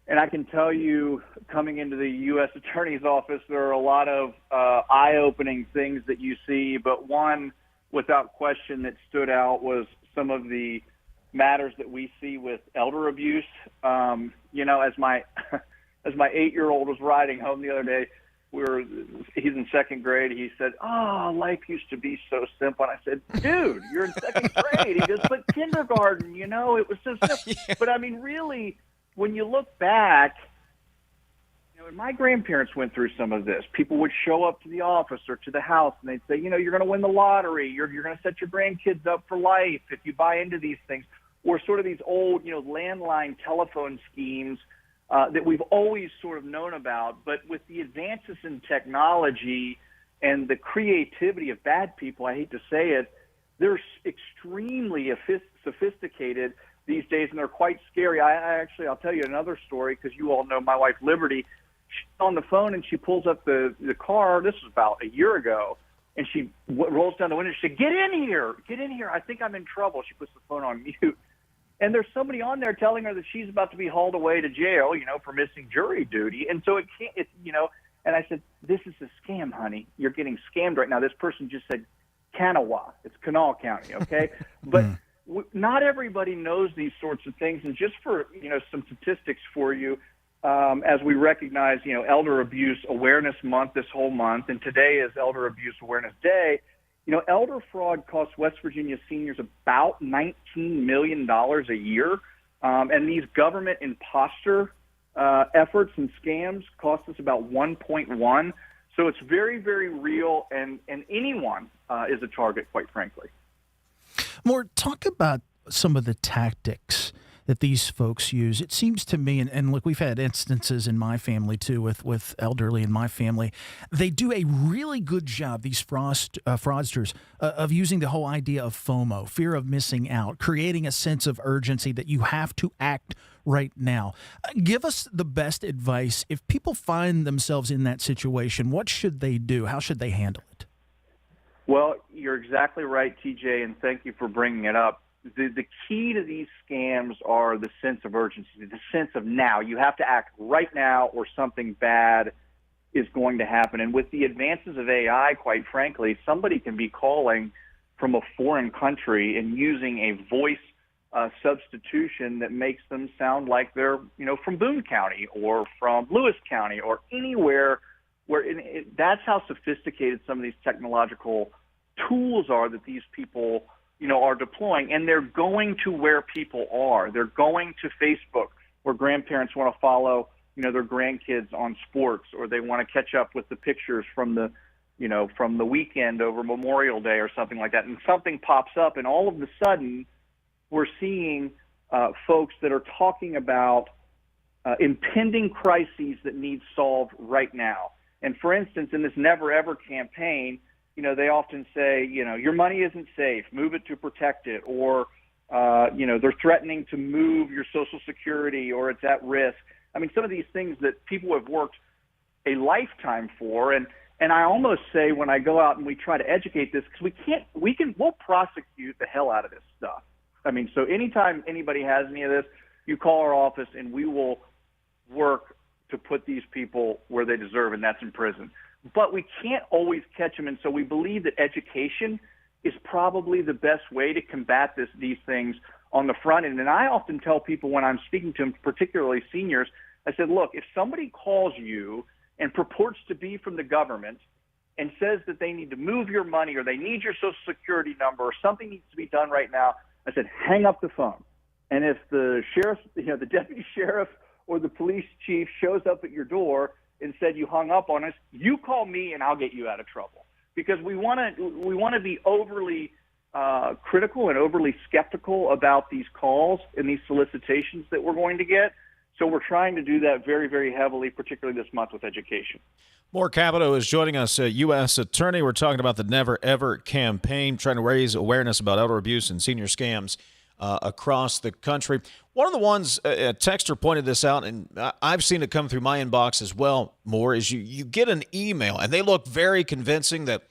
And I can tell you, coming into the U.S. Attorney's Office, there are a lot of eye-opening things that you see. But one, without question, that stood out was some of the matters that we see with elder abuse. As my 8-year-old was riding home the other day, he's in second grade. He said, life used to be so simple. And I said, dude, you're in second grade. He goes, but kindergarten, it was so simple. Yeah. But I mean, really, when you look back, when my grandparents went through some of this, people would show up to the office or to the house and they'd say, you're going to win the lottery. You're going to set your grandkids up for life if you buy into these things. Or sort of these old, landline telephone schemes that we've always sort of known about. But with the advances in technology and the creativity of bad people, I hate to say it, they're extremely sophisticated these days, and they're quite scary. I'll tell you another story, because you all know my wife, Liberty. She's on the phone, and she pulls up the car. This was about a year ago. And she rolls down the window. She said, get in here. I think I'm in trouble. She puts the phone on mute. And there's somebody on there telling her that she's about to be hauled away to jail, for missing jury duty. And so and I said, this is a scam, honey. You're getting scammed right now. This person just said Kanawha. It's Kanawha County, okay? But not everybody knows these sorts of things. And just for, some statistics for you, as we recognize, Elder Abuse Awareness Month this whole month, and today is Elder Abuse Awareness Day. Elder fraud costs West Virginia seniors about $19 million a year, and these government imposter efforts and scams cost us about 1.1. So it's very, very real, and anyone is a target, quite frankly. Talk about some of the tactics that these folks use. It seems to me, and look, we've had instances in my family too with elderly in my family. They do a really good job, these fraudsters, of using the whole idea of FOMO, fear of missing out, creating a sense of urgency that you have to act right now. Give us the best advice. If people find themselves in that situation, what should they do? How should they handle it? Well, you're exactly right, TJ, and thank you for bringing it up. The key to these scams are the sense of urgency, the sense of now. You have to act right now or something bad is going to happen. And with the advances of AI, quite frankly, somebody can be calling from a foreign country and using a voice substitution that makes them sound like they're, from Boone County or from Lewis County or anywhere where that's how sophisticated some of these technological tools are that these people are deploying, and they're going to where people are. They're going to Facebook, where grandparents want to follow their grandkids on sports, or they want to catch up with the pictures from the weekend over Memorial Day or something like that. And something pops up, and all of a sudden we're seeing folks that are talking about impending crises that need solved right now. And for instance, in this Never Ever campaign, they often say, your money isn't safe, move it to protect it, or, they're threatening to move your Social Security, or it's at risk. I mean, some of these things that people have worked a lifetime for. And I almost say when I go out and we try to educate this, because we'll prosecute the hell out of this stuff. I mean, so anytime anybody has any of this, you call our office and we will work to put these people where they deserve, and that's in prison. But we can't always catch them, and so we believe that education is probably the best way to combat these things on the front end. And I often tell people when I'm speaking to them, particularly seniors, I said, look, if somebody calls you and purports to be from the government and says that they need to move your money, or they need your Social Security number, or something needs to be done right now, I said, hang up the phone. And if the sheriff, the deputy sheriff or the police chief shows up at your door and said you hung up on us, you call me and I'll get you out of trouble. Because we want to be overly critical and overly skeptical about these calls and these solicitations that we're going to get. So we're trying to do that very, very heavily, particularly this month with education. More Capito is joining us, a U.S. attorney. We're talking about the Never Ever campaign, trying to raise awareness about elder abuse and senior scams across the country. One of the ones, a texter pointed this out, and I've seen it come through my inbox as well, more, is you get an email, and they look very convincing that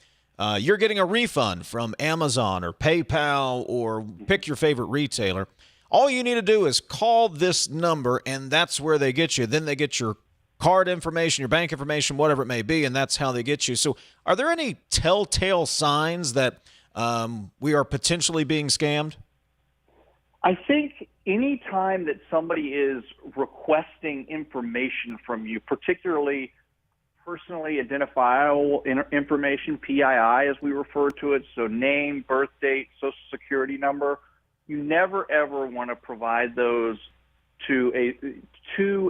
you're getting a refund from Amazon or PayPal or pick your favorite retailer. All you need to do is call this number, and that's where they get you. Then they get your card information, your bank information, whatever it may be, and that's how they get you. So are there any telltale signs that we are potentially being scammed? I think any time that somebody is requesting information from you, particularly personally identifiable information, PII as we refer to it, so name, birth date, Social Security number, you never ever want to provide those to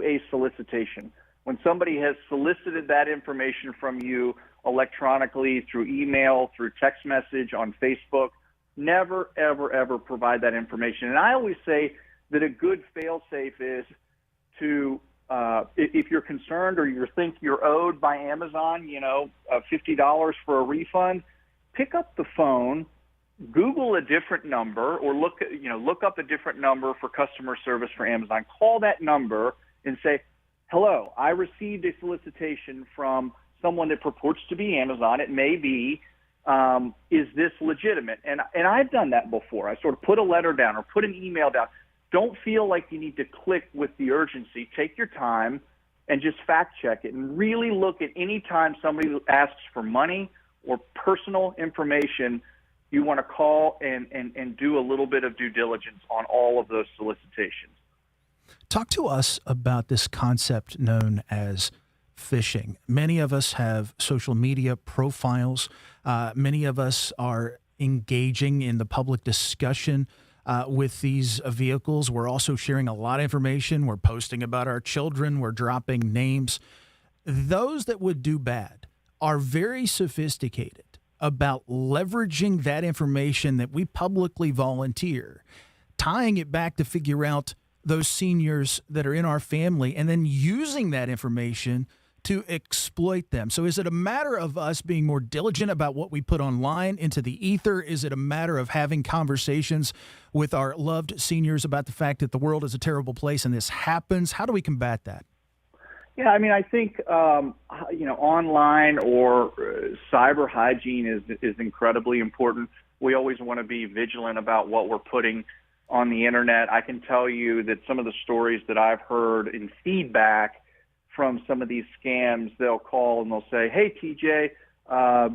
a solicitation. When somebody has solicited that information from you electronically, through email, through text message, on Facebook, never, ever, ever provide that information. And I always say that a good fail-safe is to, if you're concerned or you think you're owed by Amazon, $50 for a refund, pick up the phone, Google a different number, or look up a different number for customer service for Amazon. Call that number and say, hello, I received a solicitation from someone that purports to be Amazon. It may be. Is this legitimate? And I've done that before. I sort of put a letter down or put an email down. Don't feel like you need to click with the urgency. Take your time and just fact check it, and really look at any time somebody asks for money or personal information, you want to call and do a little bit of due diligence on all of those solicitations. Talk to us about this concept known as phishing. Many of us have social media profiles. Many of us are engaging in the public discussion with these vehicles. We're also sharing a lot of information. We're posting about our children. We're dropping names. Those that would do bad are very sophisticated about leveraging that information that we publicly volunteer, tying it back to figure out those seniors that are in our family, and then using that information to exploit them. So is it a matter of us being more diligent about what we put online into the ether? Is it a matter of having conversations with our loved seniors about the fact that the world is a terrible place and this happens? How do we combat that? Yeah, I mean, I think, online or cyber hygiene is incredibly important. We always want to be vigilant about what we're putting on the internet. I can tell you that some of the stories that I've heard in feedback from some of these scams, they'll call and they'll say, hey, TJ, I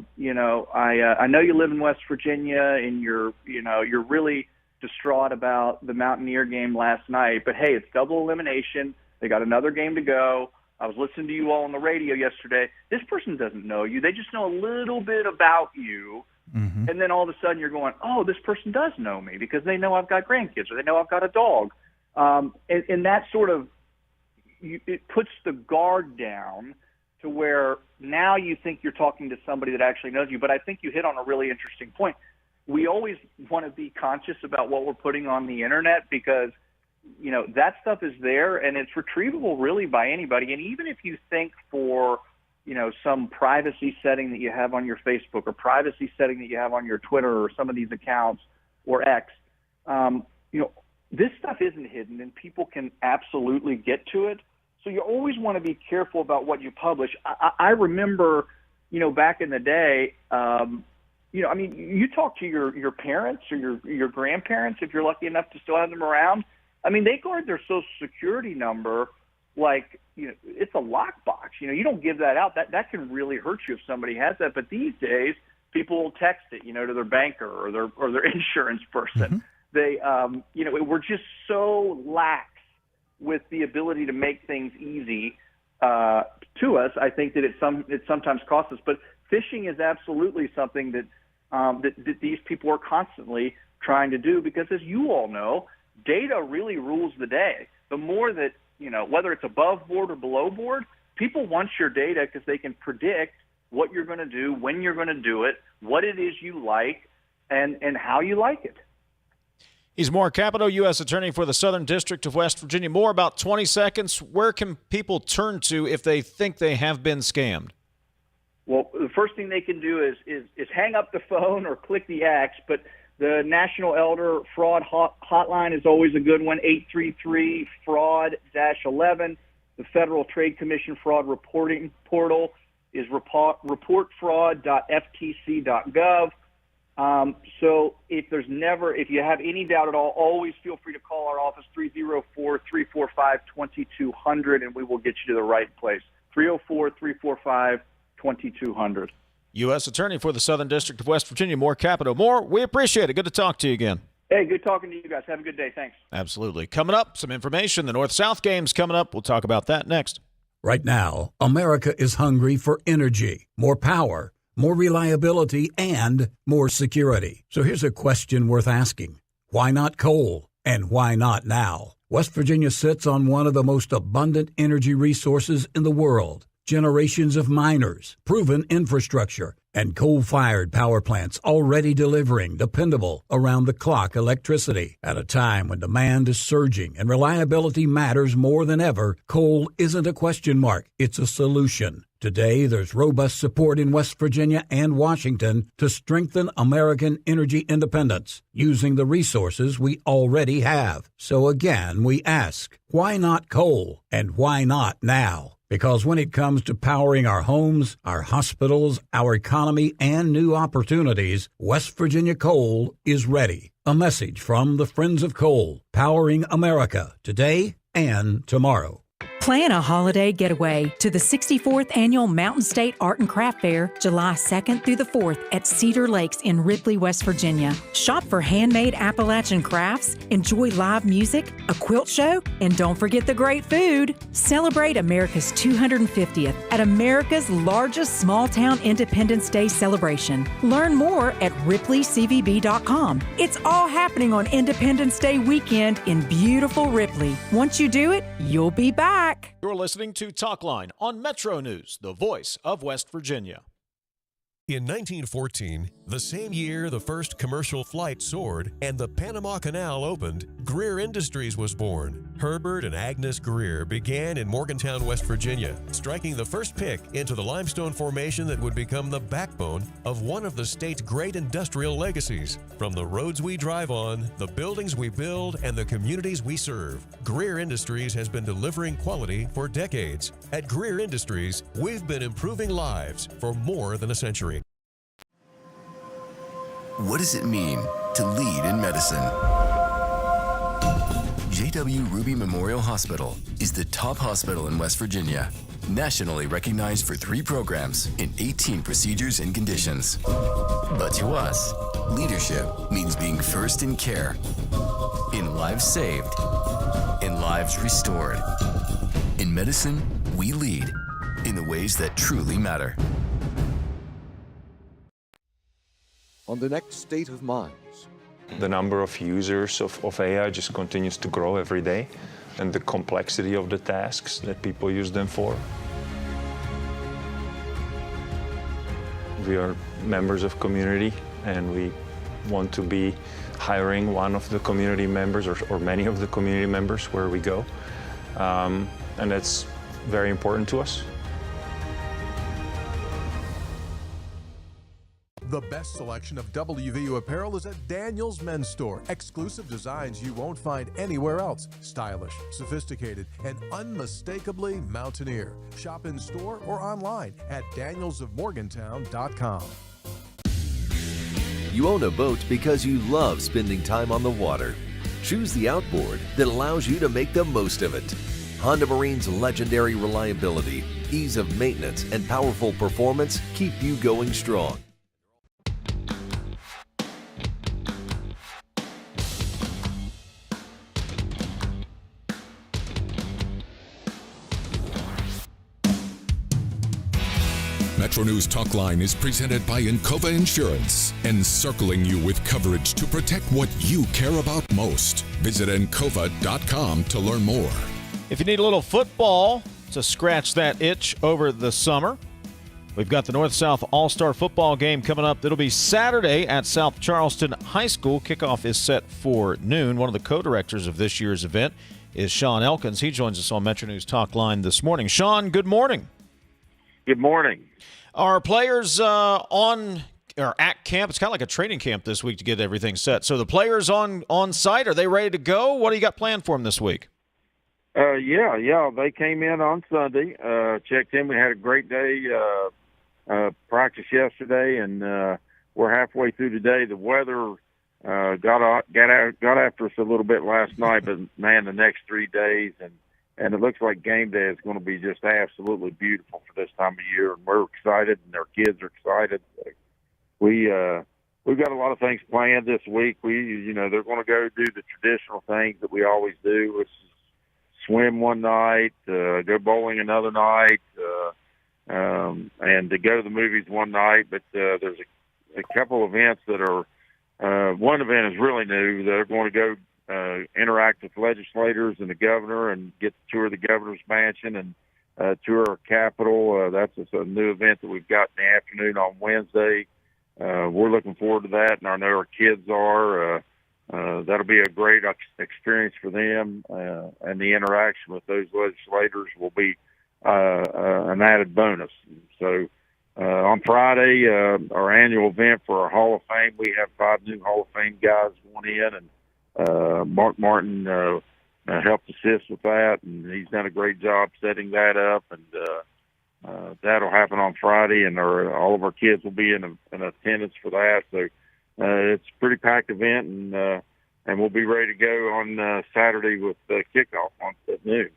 know you live in West Virginia and you're really distraught about the Mountaineer game last night, but hey, it's double elimination. They got another game to go. I was listening to you all on the radio yesterday. This person doesn't know you. They just know a little bit about you. Mm-hmm. And then all of a sudden you're going, oh, this person does know me because they know I've got grandkids or they know I've got a dog. And that sort of, it puts the guard down to where now you think you're talking to somebody that actually knows you. But I think you hit on a really interesting point. We always want to be conscious about what we're putting on the internet because, you know, that stuff is there and it's retrievable really by anybody. And even if you think for, you know, some privacy setting that you have on your Facebook or privacy setting that you have on your Twitter or some of these accounts or X, you know, this stuff isn't hidden and people can absolutely get to it. So you always want to be careful about what you publish. I remember, you know, back in the day, you know, I mean, you talk to your parents or your grandparents, if you're lucky enough to still have them around. I mean, they guard their Social Security number like, you know, it's a lockbox. You know, you don't give that out. That can really hurt you if somebody has that. But these days, people will text it, you know, to their banker or their insurance person. They, you know, we're just so lax with the ability to make things easy to us. I think that it sometimes costs us. But phishing is absolutely something that that these people are constantly trying to do because, as you all know, data really rules the day. The more that, you know, whether it's above board or below board, people want your data because they can predict what you're going to do, when you're going to do it, what it is you like, and how you like it. He's Mark Capito, U.S. Attorney for the Southern District of West Virginia. More about 20 seconds. Where can people turn to if they think they have been scammed? Well, the first thing they can do is hang up the phone or click the X, but the National Elder Fraud Hotline is always a good one, 833-FRAUD-11. The Federal Trade Commission Fraud Reporting Portal is reportfraud.ftc.gov. So if you have any doubt at all, always feel free to call our office, 304-345-2200, and we will get you to the right place, 304-345-2200. U.S. Attorney for the Southern District of West Virginia, Mark Capito. We appreciate it. Good to talk to you again. Hey, good talking to you guys. Have a good day. Thanks. Absolutely. Coming up, some information. The North-South game's coming up. We'll talk about that next. Right now, America is hungry for energy, more power, more reliability, and more security. So here's a question worth asking. Why not coal? And why not now? West Virginia sits on one of the most abundant energy resources in the world. Generations of miners, proven infrastructure, and coal-fired power plants already delivering dependable, around-the-clock electricity. At a time when demand is surging and reliability matters more than ever, coal isn't a question mark, it's a solution. Today, there's robust support in West Virginia and Washington to strengthen American energy independence using the resources we already have. So again, we ask, why not coal? And why not now? Because when it comes to powering our homes, our hospitals, our economy, and new opportunities, West Virginia Coal is ready. A message from the Friends of Coal, powering America today and tomorrow. Plan a holiday getaway to the 64th Annual Mountain State Art and Craft Fair, July 2nd through the 4th at Cedar Lakes in Ripley, West Virginia. Shop for handmade Appalachian crafts, enjoy live music, a quilt show, and don't forget the great food. Celebrate America's 250th at America's largest small-town Independence Day celebration. Learn more at RipleyCVB.com. It's all happening on Independence Day weekend in beautiful Ripley. Once you do it, you'll be back. You're listening to Talkline on Metro News, the voice of West Virginia. In 1914, the same year the first commercial flight soared and the Panama Canal opened, Greer Industries was born. Herbert and Agnes Greer began in Morgantown, West Virginia, striking the first pick into the limestone formation that would become the backbone of one of the state's great industrial legacies. From the roads we drive on, the buildings we build, and the communities we serve, Greer Industries has been delivering quality for decades. At Greer Industries, we've been improving lives for more than a century. What does it mean to lead in medicine? J.W. Ruby Memorial Hospital is the top hospital in West Virginia, nationally recognized for 3 programs in 18 procedures and conditions. But to us, leadership means being first in care, in lives saved, in lives restored. In medicine, we lead in the ways that truly matter. On the next State of Minds. The number of users of AI just continues to grow every day. and the complexity of the tasks that people use them for. We are members of community, and we want to be hiring one of the community members or many of the community members where we go. And that's very important to us. The best selection of WVU apparel is at Daniel's Men's Store. Exclusive designs you won't find anywhere else. Stylish, sophisticated, and unmistakably mountaineer. Shop in store or online at danielsofmorgantown.com. You own a boat because you love spending time on the water. Choose the outboard that allows you to make the most of it. Honda Marine's legendary reliability, ease of maintenance, and powerful performance keep you going strong. MetroNews Talkline is presented by Encova Insurance, encircling you with coverage to protect what you care about most. Visit Encova.com to learn more. If you need a little football to scratch that itch over the summer, we've got the North-South All-Star football game coming up. It'll be Saturday at South Charleston High School. Kickoff is set for noon. One of the co-directors of this year's event is Shann Elkins. He joins us on MetroNews Talkline this morning. Shann, good morning. Good morning. Are players on or at camp? It's kind of like a training camp this week to get everything set. So the players on site, are they ready to go? What do you got planned for them this week? Yeah. They came in on Sunday, checked in. We had a great day, practice yesterday, and we're halfway through today. The weather got after us a little bit last night, but man, the next 3 days and it looks like game day is going to be just absolutely beautiful for this time of year, and we're excited, and our kids are excited. We've got a lot of things planned this week. They're going to go do the traditional things that we always do, which is swim one night, go bowling another night, and to go to the movies one night. But there's a couple events that are. One event is really new. They're going to go interact with legislators and the governor and get to tour the governor's mansion and tour our Capitol. That's a new event that we've got in the afternoon on Wednesday. We're looking forward to that, and I know our kids are. That'll be a great experience for them, and the interaction with those legislators will be an added bonus. So on Friday, our annual event for our Hall of Fame, we have 5 new Hall of Fame guys going in, and Mark Martin helped assist with that, and he's done a great job setting that up. And that'll happen on Friday, and all of our kids will be in attendance for that. So it's a pretty packed event, and we'll be ready to go on Saturday with kickoff at noon.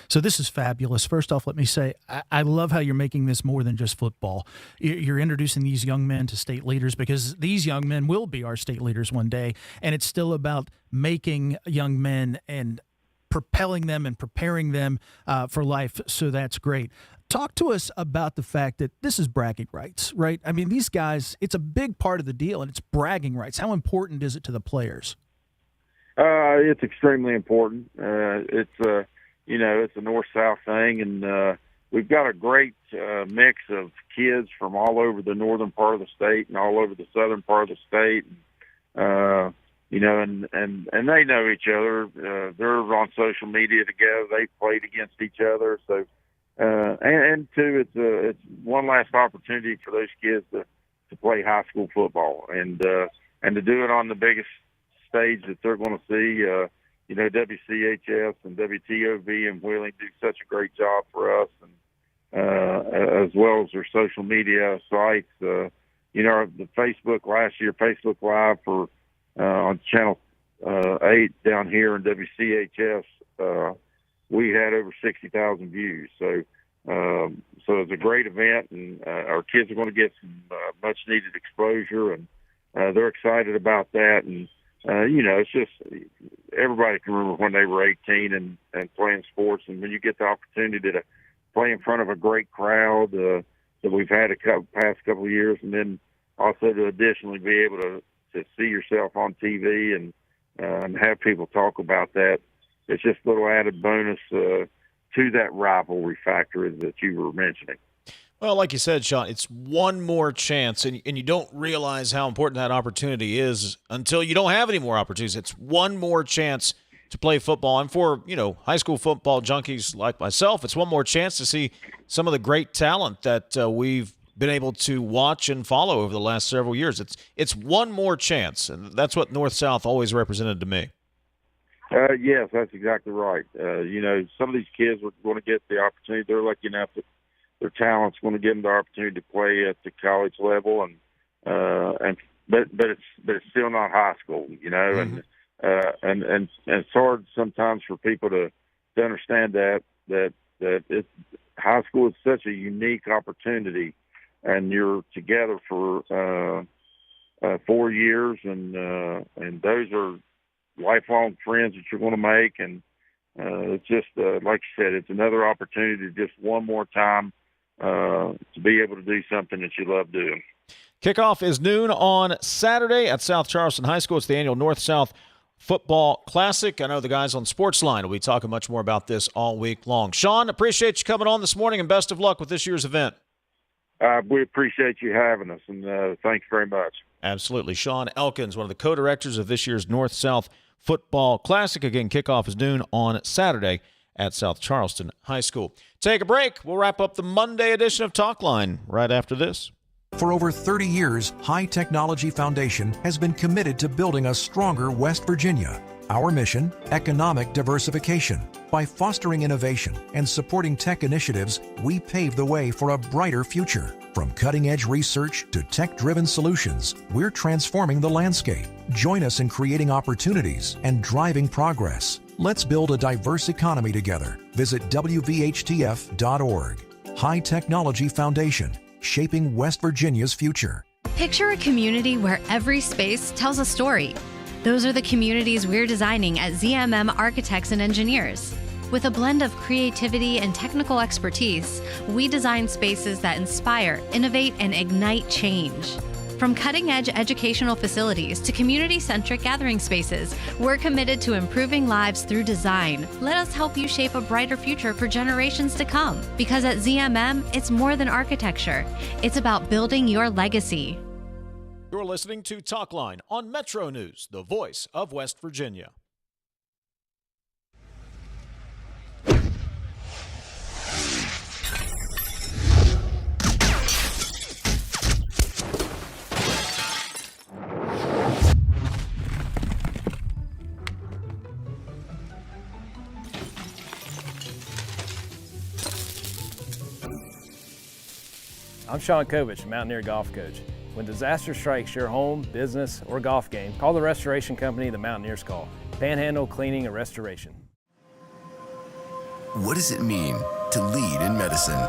So this is fabulous. First off, let me say, I love how you're making this more than just football. You're introducing these young men to state leaders, because these young men will be our state leaders one day, and it's still about making young men and propelling them and preparing them for life. So that's great. Talk to us about the fact that this is bragging rights, right? I mean, these guys, it's a big part of the deal, and it's bragging rights. How important is it to the players? It's extremely important. It's a north-south thing, and we've got a great mix of kids from all over the northern part of the state and all over the southern part of the state. And they know each other. They're on social media together. They've played against each other. So, and two, it's one last opportunity for those kids to play high school football and to do it on the biggest stage that they're going to see. WCHS and WTOV and Wheeling do such a great job for us, and as well as their social media sites. The Facebook last year, Facebook Live for on Channel 8 down here in WCHS, we had over 60,000 views. So it's a great event, and our kids are going to get some much needed exposure, and they're excited about that. And it's just everybody can remember when they were 18 and playing sports, and when you get the opportunity to play in front of a great crowd that we've had past couple of years, and then also to additionally be able to see yourself on TV and have people talk about that, it's just a little added bonus to that rivalry factor that you were mentioning. Well, like you said, Shann, it's one more chance, and you don't realize how important that opportunity is until you don't have any more opportunities. It's one more chance to play football. And for, high school football junkies like myself, it's one more chance to see some of the great talent that we've been able to watch and follow over the last several years. It's one more chance, and that's what North-South always represented to me. Yes, that's exactly right. Some of these kids are going to get the opportunity. They're lucky enough that their talent's going to give them the opportunity to play at the college level, but it's still not high school, Mm-hmm. and it's hard sometimes for people to understand that high school is such a unique opportunity, and you're together for 4 years, and those are lifelong friends that you're going to make, and it's just like you said, it's another opportunity just one more time to be able to do something that you love doing. Kickoff is noon on Saturday at South Charleston High School. It's the annual North-South Football Classic. I know the guys on Sportsline will be talking much more about this all week long. Shann, appreciate you coming on this morning, and best of luck with this year's event. We appreciate you having us, and thanks very much. Absolutely. Shann Elkins, one of the co-directors of this year's North-South Football Classic. Again, kickoff is noon on Saturday at South Charleston High School. Take a break. We'll wrap up the Monday edition of Talkline right after this. For over 30 years, High Technology Foundation has been committed to building a stronger West Virginia. Our mission, economic diversification. By fostering innovation and supporting tech initiatives, we pave the way for a brighter future. From cutting-edge research to tech-driven solutions, we're transforming the landscape. Join us in creating opportunities and driving progress. Let's build a diverse economy together. Visit WVHTF.org. High Technology Foundation, shaping West Virginia's future. Picture a community where every space tells a story. Those are the communities we're designing at ZMM Architects and Engineers. With a blend of creativity and technical expertise, we design spaces that inspire, innovate, and ignite change. From cutting-edge educational facilities to community-centric gathering spaces, we're committed to improving lives through design. Let us help you shape a brighter future for generations to come. Because at ZMM, it's more than architecture. It's about building your legacy. You're listening to Talkline on Metro News, the voice of West Virginia. I'm Sean Kovich, Mountaineer Golf Coach. When disaster strikes your home, business, or golf game, call the restoration company the Mountaineers call. Panhandle Cleaning and Restoration. What does it mean to lead in medicine?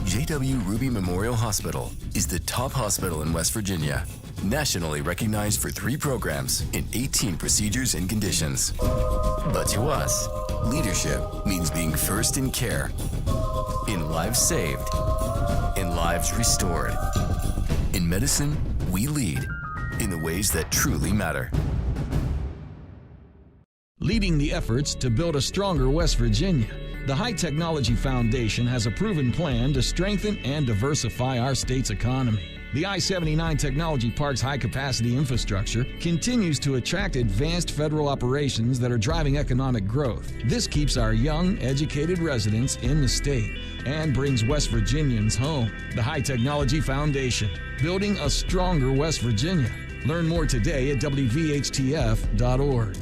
J.W. Ruby Memorial Hospital is the top hospital in West Virginia, nationally recognized for 3 programs and 18 procedures and conditions. But to us, leadership means being first in care, in lives saved, in lives restored. In medicine, we lead in the ways that truly matter. Leading the efforts to build a stronger West Virginia, the High Technology Foundation has a proven plan to strengthen and diversify our state's economy. The I-79 Technology Park's high-capacity infrastructure continues to attract advanced federal operations that are driving economic growth. This keeps our young, educated residents in the state and brings West Virginians home. The High Technology Foundation, building a stronger West Virginia. Learn more today at WVHTF.org.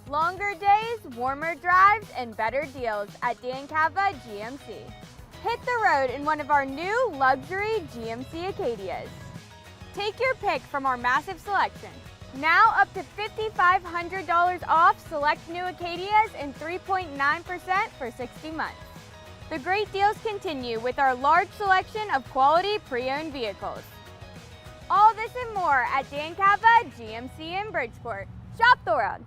Longer days, warmer drives, and better deals at Dan Cava GMC. Hit the road in one of our new luxury GMC Acadias. Take your pick from our massive selection. Now up to $5,500 off select new Acadias and 3.9% for 60 months. The great deals continue with our large selection of quality pre-owned vehicles. All this and more at Dan Cava GMC in Bridgeport. Shop the world.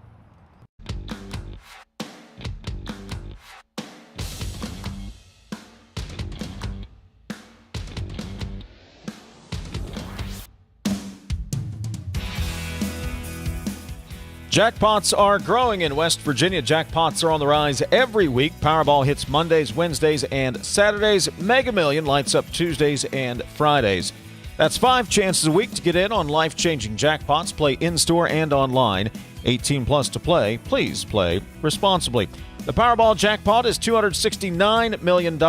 Jackpots are growing in West Virginia. Jackpots are on the rise every week. Powerball hits Mondays, Wednesdays, and Saturdays. Mega Million lights up Tuesdays and Fridays. That's 5 chances a week to get in on life-changing jackpots. Play in-store and online. 18 plus to play. Please play responsibly. The Powerball jackpot is $269 million.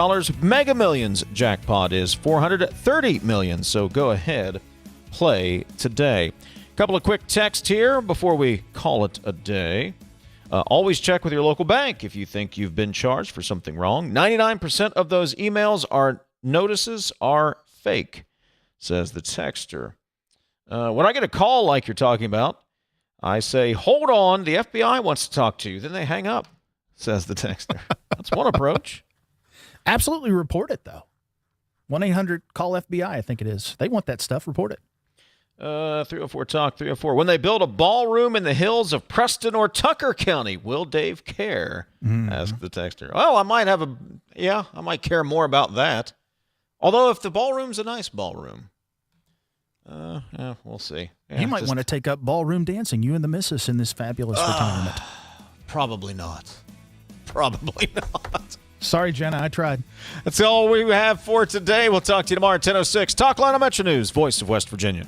Mega Millions jackpot is $430 million. So go ahead, play today. Couple of quick texts here before we call it a day. Always check with your local bank if you think you've been charged for something wrong. 99% of those emails are notices are fake, says the texter. When I get a call like you're talking about, I say, hold on, the FBI wants to talk to you. Then they hang up, says the texter. That's one approach. Absolutely report it, though. 1-800-CALL-FBI, I think it is. They want that stuff. Report it. 304 Talk 304. When they build a ballroom in the hills of Preston or Tucker County, will Dave care? Asked the texter. Well, I might care more about that. Although if the ballroom's a nice ballroom, we'll see. Yeah, you might want to take up ballroom dancing, you and the missus, in this fabulous retirement. Probably not. Probably not. Sorry, Jenna, I tried. That's all we have for today. We'll talk to you tomorrow at 10:06. Talkline on Metro News, voice of West Virginia.